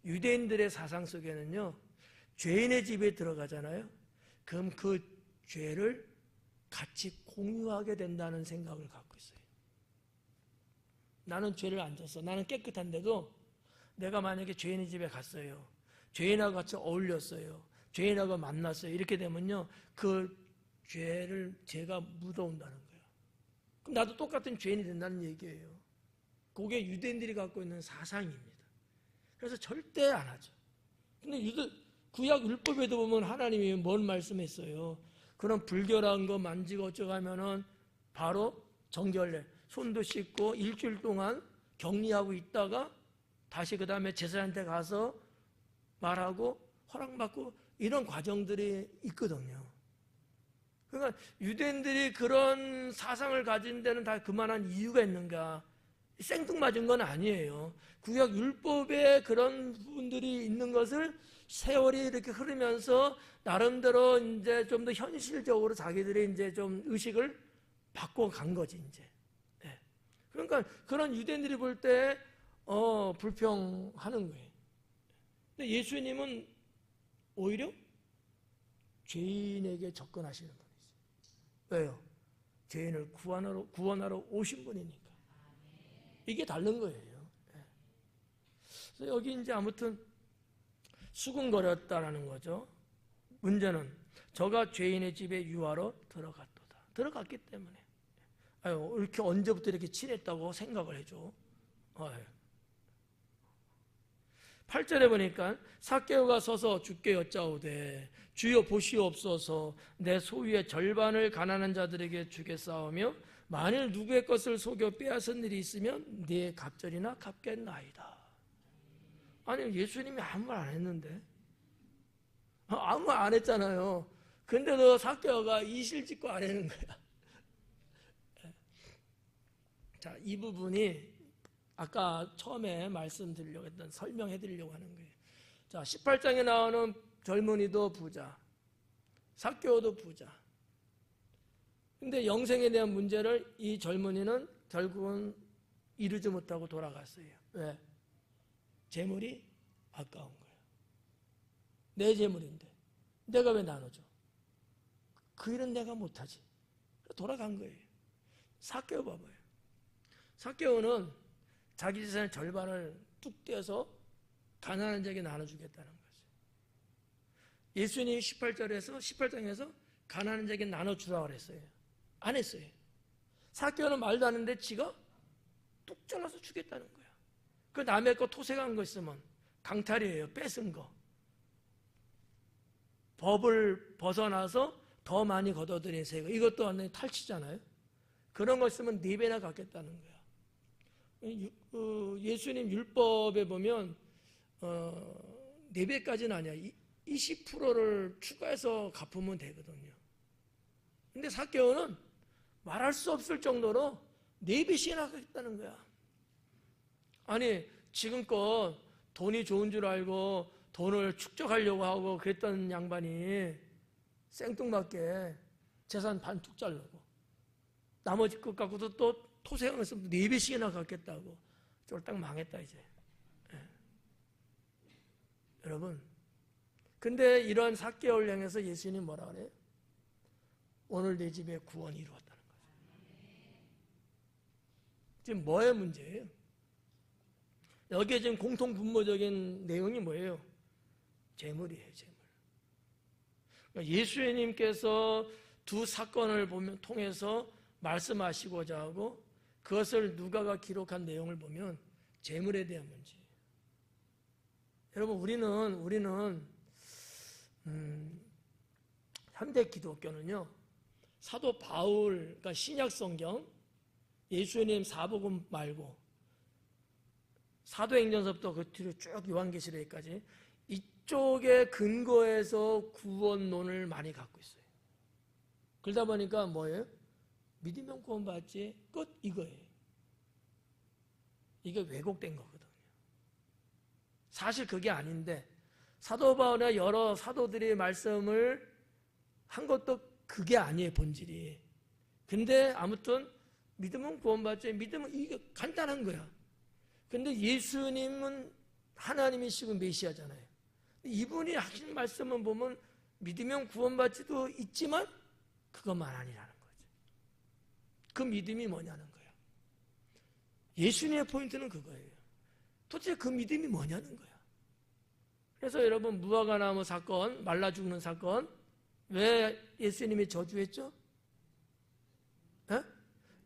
유대인들의 사상 속에는요, 죄인의 집에 들어가잖아요. 그럼 그 죄를 같이 공유하게 된다는 생각을 갖고 있어요. 나는 죄를 안 졌어. 나는 깨끗한데도 내가 만약에 죄인의 집에 갔어요. 죄인하고 같이 어울렸어요. 죄인하고 만났어요. 이렇게 되면요, 그 죄를 제가 묻어온다는 거예요. 그럼 나도 똑같은 죄인이 된다는 얘기예요. 그게 유대인들이 갖고 있는 사상입니다. 그래서 절대 안 하죠. 근데 구약 율법에도 보면 하나님이 뭔 말씀했어요? 그런 불결한 거 만지고 어쩌고 하면은 바로 정결례, 손도 씻고 일주일 동안 격리하고 있다가 다시 그 다음에 제사장한테 가서 말하고 허락받고 이런 과정들이 있거든요. 그러니까 유대인들이 그런 사상을 가진 데는 다 그만한 이유가 있는가? 생뚱맞은 건 아니에요. 구약 율법에 그런 부분들이 있는 것을 세월이 이렇게 흐르면서 나름대로 이제 좀 더 현실적으로 자기들이 이제 좀 의식을 바꿔간 거지, 이제. 그러니까 그런 유대인들이 볼 때, 불평하는 거예요. 근데 예수님은 오히려 죄인에게 접근하시는 분이세요. 왜요? 죄인을 구원하러 오신 분이니까. 이게 다른 거예요. 그래서 여기 이제 아무튼 수군거렸다라는 거죠. 문제는 저가 죄인의 집에 유하러 들어갔도다. 들어갔기 때문에. 이렇게 언제부터 이렇게 친했다고 생각을 해줘. 8절에 보니까 삭개오가 서서 주께 여짜오되 주여 보시옵소서, 내 소유의 절반을 가난한 자들에게 주겠사오며 만일 누구의 것을 속여 빼앗은 일이 있으면 네 갑절이나 갚겠나이다. 아니, 예수님이 아무 말 안 했는데, 아무 말 안 했잖아요. 근데도 삭개오가 이실직고 안 하는 거야. 자, 이 부분이 아까 처음에 말씀드리려고 했던, 설명해 드리려고 하는 거예요. 자, 18장에 나오는 젊은이도 부자, 삭개오도 부자. 근데 영생에 대한 문제를 이 젊은이는 결국은 이루지 못하고 돌아갔어요. 왜? 재물이 아까운 거예요. 내 재물인데 내가 왜 나눠줘? 그 일은 내가 못하지. 돌아간 거예요. 삭개오 봐봐요. 삭개오는 자기 재산의 절반을 뚝 떼어서 가난한 자에게 나눠주겠다는 거죠. 예수님이 18장에서 가난한 자에게 나눠주라고 그랬어요. 안 했어요. 삭개오는 말도 안 했는데 지가 뚝 잘라서 주겠다는 거야. 그 남의 거 토색한 거 있으면 강탈이에요. 뺏은 거. 법을 벗어나서 더 많이 걷어들인 세금. 이것도 완전히 탈취잖아요. 그런 거 있으면 4배나 갚겠다는 거야. 예수님 율법에 보면 4배까지는 아니야. 20%를 추가해서 갚으면 되거든요. 근데 삭개오는 말할 수 없을 정도로 4배씩이나 갚겠다는 거야. 아니, 지금껏 돈이 좋은 줄 알고 돈을 축적하려고 하고 그랬던 양반이 생뚱맞게 재산 반 뚝 자르고 나머지 것 갖고도 또 토색을 했으면 4배씩이나 갚겠다고. 쫄딱 망했다 이제. 여러분, 근데 이런 삭개오를 향해서 예수님이 뭐라 그래요? 오늘 내 집에 구원이 이루었다는 거죠. 지금 뭐의 문제예요? 여기에 지금 공통 분모적인 내용이 뭐예요? 재물이에요, 재물. 그러니까 예수님께서 두 사건을 통해서 말씀하시고자 하고 그것을 누가가 기록한 내용을 보면 재물에 대한 문제예요. 여러분, 우리는 현대 기독교는요, 사도 바울, 그러니까 신약 성경, 예수님 사복음 말고 사도행전서부터 그 뒤로 쭉 요한계시록까지 이쪽에 근거해서 구원론을 많이 갖고 있어요. 그러다 보니까 뭐예요? 믿으면 구원받지, 끝, 이거예요. 이게 왜곡된 거거든요. 사실 그게 아닌데, 사도 바울이나 여러 사도들이 말씀을 한 것도 그게 아니에요, 본질이. 근데 아무튼 믿으면 구원받지, 믿으면 이게 간단한 거야. 근데 예수님은 하나님이시고 메시아잖아요. 이분이 하신 말씀을 보면 믿으면 구원받지도 있지만 그것만 아니라는 거죠. 그 믿음이 뭐냐는 거예요. 예수님의 포인트는 그거예요. 도대체 그 믿음이 뭐냐는 거야. 그래서 여러분, 무화과나무 사건, 말라 죽는 사건, 왜 예수님이 저주했죠? 에?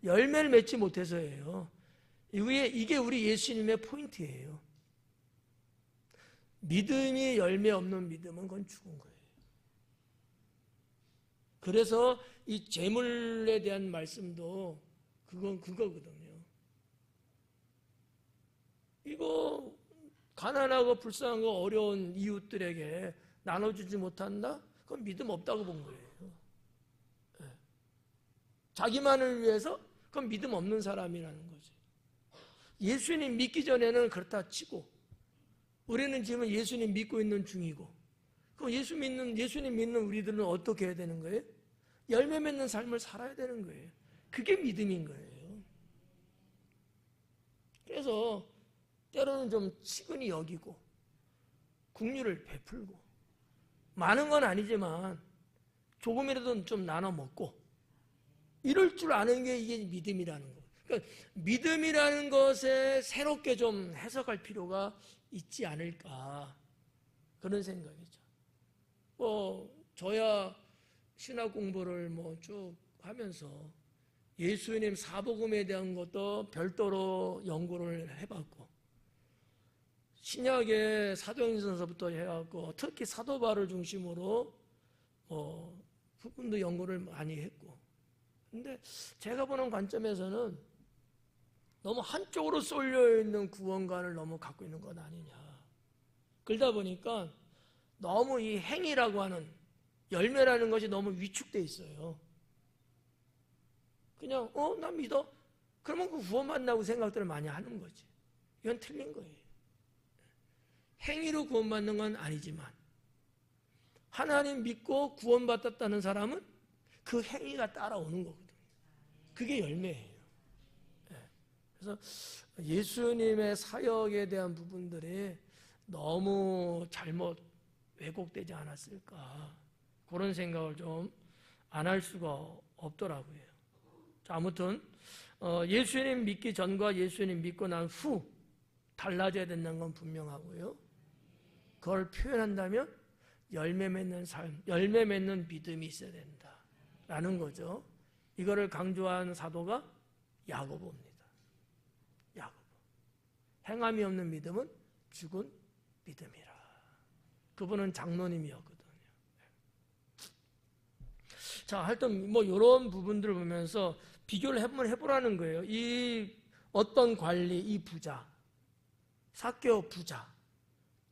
열매를 맺지 못해서예요. 이게 우리 예수님의 포인트예요. 믿음이 열매 없는 믿음은 그건 죽은 거예요. 그래서 이 재물에 대한 말씀도 그건 그거거든요. 이거 가난하고 불쌍한 거 어려운 이웃들에게 나눠주지 못한다? 그건 믿음 없다고 본 거예요. 자기만을 위해서 그건 믿음 없는 사람이라는 거지. 예수님 믿기 전에는 그렇다 치고 우리는 지금 예수님 믿고 있는 중이고, 그럼 예수님 믿는 우리들은 어떻게 해야 되는 거예요? 열매 맺는 삶을 살아야 되는 거예요. 그게 믿음인 거예요. 그래서 때로는 좀 치근히 여기고 긍휼을 베풀고, 많은 건 아니지만 조금이라도 좀 나눠 먹고, 이럴 줄 아는 게 이게 믿음이라는 거예요. 그러니까 믿음이라는 것에 새롭게 좀 해석할 필요가 있지 않을까, 그런 생각이죠. 저야 신학 공부를 쭉 하면서 예수님 사복음에 대한 것도 별도로 연구를 해봤고, 신약의 사도행전서부터 해갖고 특히 사도 바울을 중심으로 부분도 연구를 많이 했고, 근데 제가 보는 관점에서는 너무 한쪽으로 쏠려 있는 구원관을 너무 갖고 있는 건 아니냐. 그러다 보니까 너무 이 행위라고 하는 열매라는 것이 너무 위축돼 있어요. 그냥 나 믿어? 그러면 그 구원받는다고 생각들을 많이 하는 거지. 이건 틀린 거예요. 행위로 구원받는 건 아니지만 하나님 믿고 구원받았다는 사람은 그 행위가 따라오는 거거든요. 그게 열매예요. 그래서 예수님의 사역에 대한 부분들이 너무 잘못 왜곡되지 않았을까, 그런 생각을 좀 안 할 수가 없더라고요. 자, 아무튼 예수님 믿기 전과 예수님 믿고 난 후 달라져야 된다는 건 분명하고요. 그걸 표현한다면 열매 맺는 삶, 열매 맺는 믿음이 있어야 된다라는 거죠. 이거를 강조한 사도가 야고보입니다. 야고보. 행함이 없는 믿음은 죽은 믿음이라. 그분은 장로님이었거든요. 자, 하여튼 이런 부분들을 보면서 비교를 한번 해보라는 거예요. 이 어떤 관리, 이 부자, 삭개오 부자,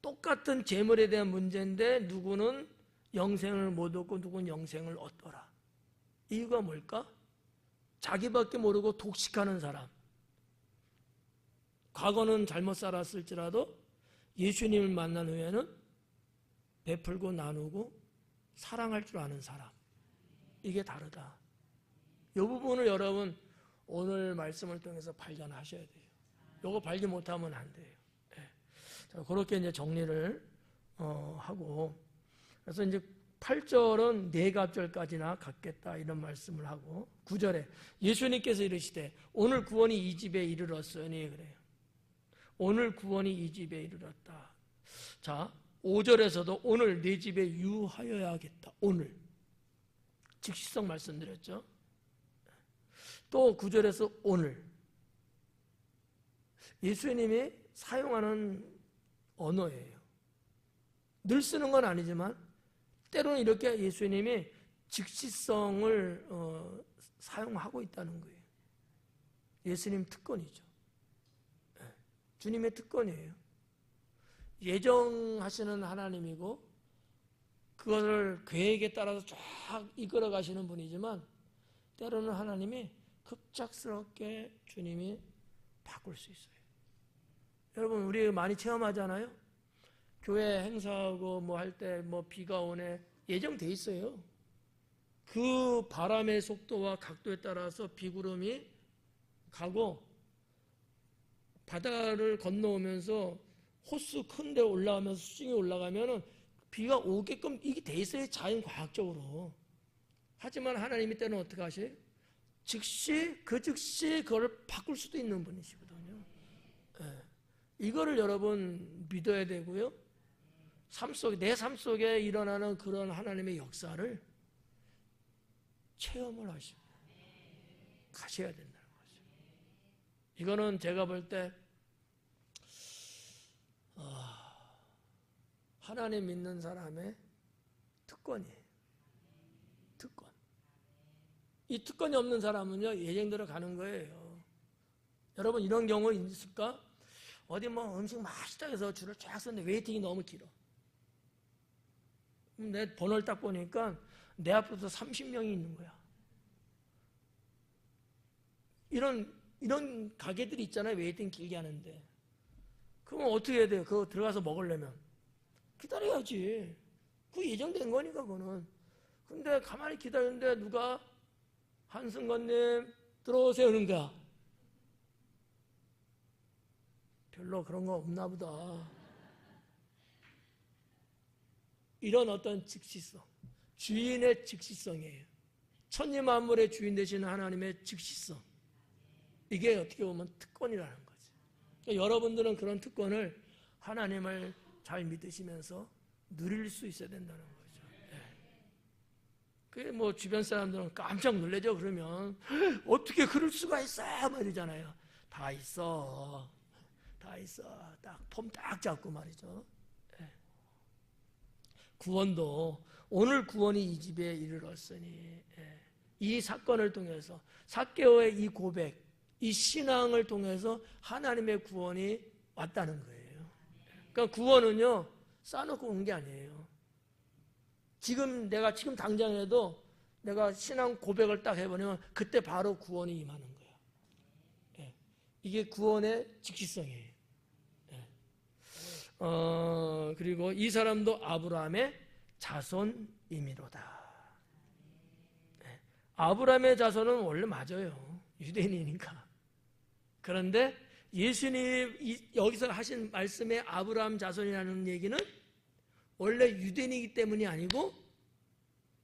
똑같은 재물에 대한 문제인데 누구는 영생을 못 얻고 누구는 영생을 얻더라. 이유가 뭘까? 자기밖에 모르고 독식하는 사람, 과거는 잘못 살았을지라도 예수님을 만난 후에는 베풀고 나누고 사랑할 줄 아는 사람, 이게 다르다. 이 부분을 여러분 오늘 말씀을 통해서 발견하셔야 돼요. 이거 발견 못하면 안 돼요. 자, 그렇게 이제 정리를 하고, 그래서 이제 8절은 내갑절까지나 갖겠다, 이런 말씀을 하고, 9절에 예수님께서 이르시되 오늘 구원이 이 집에 이르렀으니, 그래요. 오늘 구원이 이 집에 이르렀다. 자, 5절에서도 오늘 내 집에 유하여야겠다. 오늘 즉시성 말씀드렸죠. 또 9절에서 오늘, 예수님이 사용하는 언어예요. 늘 쓰는 건 아니지만 때로는 이렇게 예수님이 즉시성을 사용하고 있다는 거예요. 예수님 특권이죠. 주님의 특권이에요. 예정하시는 하나님이고 그것을 계획에 따라서 쫙 이끌어 가시는 분이지만 때로는 하나님이 급작스럽게 주님이 바꿀 수 있어요. 여러분 우리 많이 체험하잖아요. 교회 행사하고 뭐 할 때 뭐 비가 오네 예정돼 있어요. 그 바람의 속도와 각도에 따라서 비구름이 가고 바다를 건너오면서 호수 큰 데 올라가면서 수중에 올라가면은 비가 오게끔 이게 돼 있어요. 자연 과학적으로. 하지만 하나님이 때는 어떻게 하셔요? 즉시 그걸 바꿀 수도 있는 분이시거든요. 네. 이거를 여러분 믿어야 되고요. 내 삶 속에 일어나는 그런 하나님의 역사를 체험을 하시고 가셔야 된다는 거죠. 이거는 제가 볼 때 하나님 믿는 사람의 특권이에요. 특권. 이 특권이 없는 사람은요 예정대로 가는 거예요. 여러분 이런 경우 있을까? 어디 뭐 음식 맛있다 해서 줄을 쫙 섰는데 웨이팅이 너무 길어. 내 번호를 딱 보니까 내 앞에서 30명이 있는 거야. 이런 가게들이 있잖아요. 웨이팅 길게 하는데. 그러면 어떻게 해야 돼요? 그거 들어가서 먹으려면 기다려야지. 그거 예정된 거니까 그거는. 근데 가만히 기다리는데 누가 한승건님 들어오세요 그런 거야. 별로 그런 거 없나 보다. 이런 어떤 즉시성, 주인의 즉시성이에요. 천지만물의 주인 되시는 하나님의 즉시성. 이게 어떻게 보면 특권이라는 거죠. 그러니까 여러분들은 그런 특권을 하나님을 잘 믿으시면서 누릴 수 있어야 된다는 거죠. 그게 뭐 주변 사람들은 깜짝 놀라죠. 그러면 어떻게 그럴 수가 있어? 막 이러잖아요. 다 있어. 딱 폼 딱 잡고 말이죠. 구원도 오늘 구원이 이 집에 이르렀으니 이 사건을 통해서 삭개오의 이 고백, 이 신앙을 통해서 하나님의 구원이 왔다는 거예요. 그러니까 구원은요 쌓아놓고 온 게 아니에요. 내가 지금 당장 해도 내가 신앙 고백을 딱 해버리면 그때 바로 구원이 임하는 거예요. 이게 구원의 즉시성이에요. 그리고 이 사람도 아브라함의 자손이미로다. 아브라함의 자손은 원래 맞아요. 유대인이니까. 그런데 예수님이 여기서 하신 말씀의 아브라함 자손이라는 얘기는 원래 유대인이기 때문이 아니고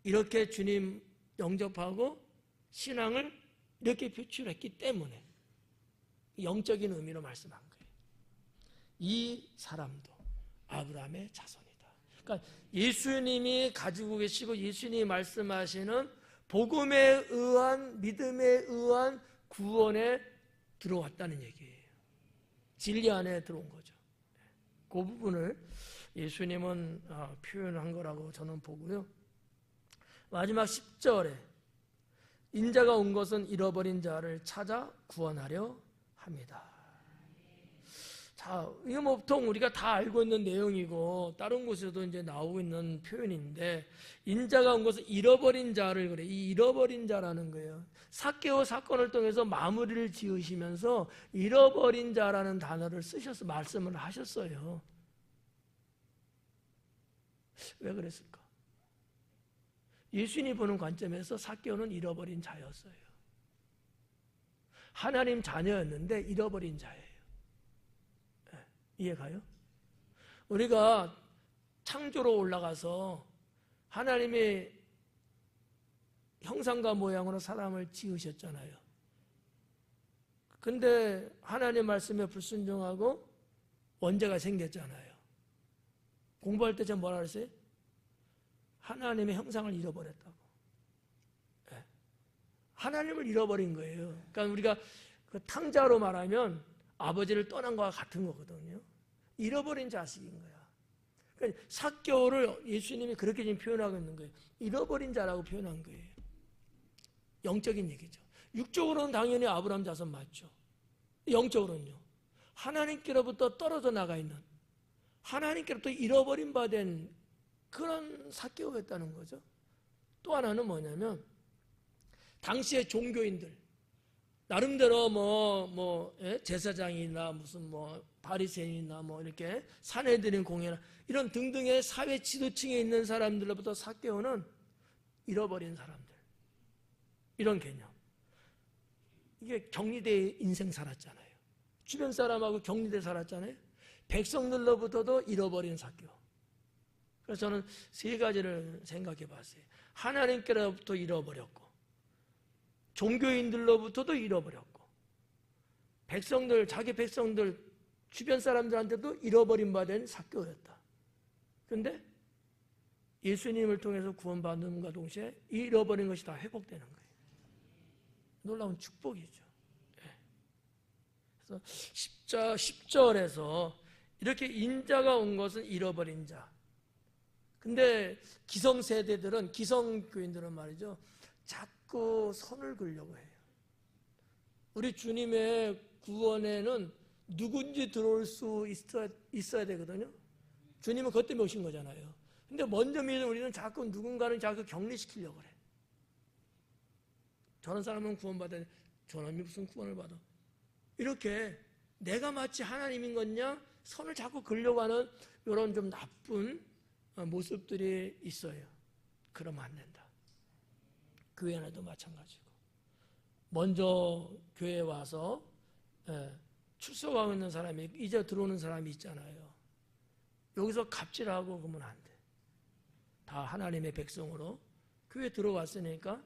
이렇게 주님 영접하고 신앙을 이렇게 표출했기 때문에 영적인 의미로 말씀한 거예요. 이 사람도 아브라함의 자손이다. 그러니까 예수님이 가지고 계시고 예수님이 말씀하시는 복음에 의한 믿음에 의한 구원에 들어왔다는 얘기예요. 진리 안에 들어온 거죠. 그 부분을 예수님은 표현한 거라고 저는 보고요. 마지막 10절에 인자가 온 것은 잃어버린 자를 찾아 구원하려 합니다. 자, 이거 뭐 보통 우리가 다 알고 있는 내용이고 다른 곳에서도 이제 나오고 있는 표현인데 인자가 온 것은 잃어버린 자를 그래. 이 잃어버린 자라는 거예요. 삭개오 사건을 통해서 마무리를 지으시면서 잃어버린 자라는 단어를 쓰셔서 말씀을 하셨어요. 왜 그랬을까? 예수님이 보는 관점에서 삭개오는 잃어버린 자였어요. 하나님 자녀였는데 잃어버린 자예요. 이해가요? 우리가 창조로 올라가서 하나님의 형상과 모양으로 사람을 지으셨잖아요. 근데 하나님 말씀에 불순종하고 원죄가 생겼잖아요. 공부할 때 제가 뭐라 그랬어요? 하나님의 형상을 잃어버렸다고. 하나님을 잃어버린 거예요. 그러니까 우리가 그 탕자로 말하면 아버지를 떠난 것과 같은 거거든요. 잃어버린 자식인 거야. 그러니까 삭개오를 예수님이 그렇게 지금 표현하고 있는 거예요. 잃어버린 자라고 표현한 거예요. 영적인 얘기죠. 육적으로는 당연히 아브라함 자손 맞죠. 영적으로는요. 하나님께로부터 떨어져 나가 있는, 하나님께로부터 잃어버린 바 된 그런 삭개오였다는 거죠. 또 하나는 뭐냐면 당시의 종교인들, 나름대로 제사장이나 무슨 바리새인이나 이렇게 산헤드린 공회나 이런 등등의 사회 지도층에 있는 사람들로부터 삭개오는 잃어버린 사람들, 이런 개념. 이게 격리돼 인생 살았잖아요. 주변 사람하고 격리돼 살았잖아요. 백성들로부터도 잃어버린 삭개오. 그래서 저는 세 가지를 생각해 봤어요. 하나님께로부터 잃어버렸고, 종교인들로부터도 잃어버렸고, 백성들, 자기 백성들, 주변 사람들한테도 잃어버린 바 된 삭개오였다. 그런데 예수님을 통해서 구원받는과 동시에 잃어버린 것이 다 회복되는 거예요. 놀라운 축복이죠. 그래서 10절에서 이렇게 인자가 온 것은 잃어버린 자. 근데 기성세대들은, 기성교인들은 말이죠, 자꾸 선을 그으려고 해요. 우리 주님의 구원에는 누군지 들어올 수 있어야 되거든요. 주님은 그것 때문에 오신 거잖아요. 근데 먼저 믿는 우리는 자꾸 누군가를 자꾸 격리시키려고 그래. 저런 사람은 구원받아야 돼. 저놈이 무슨 구원을 받아. 이렇게 내가 마치 하나님인 거냐 선을 자꾸 그으려고 하는 이런 좀 나쁜 모습들이 있어요. 그러면 안 된다. 교회 안에도 마찬가지고. 먼저 교회에 와서 출석하고 있는 사람이, 이제 들어오는 사람이 있잖아요. 여기서 갑질하고 그러면 안 돼. 다 하나님의 백성으로 교회 들어왔으니까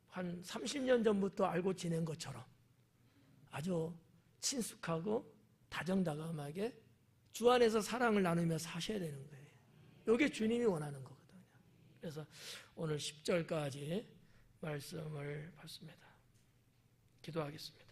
한 30년 전부터 알고 지낸 것처럼 아주 친숙하고 다정다감하게 주 안에서 사랑을 나누며 사셔야 되는 거예요. 이게 주님이 원하는 거거든요. 그래서 오늘 10절까지 말씀을 봤습니다. 기도하겠습니다.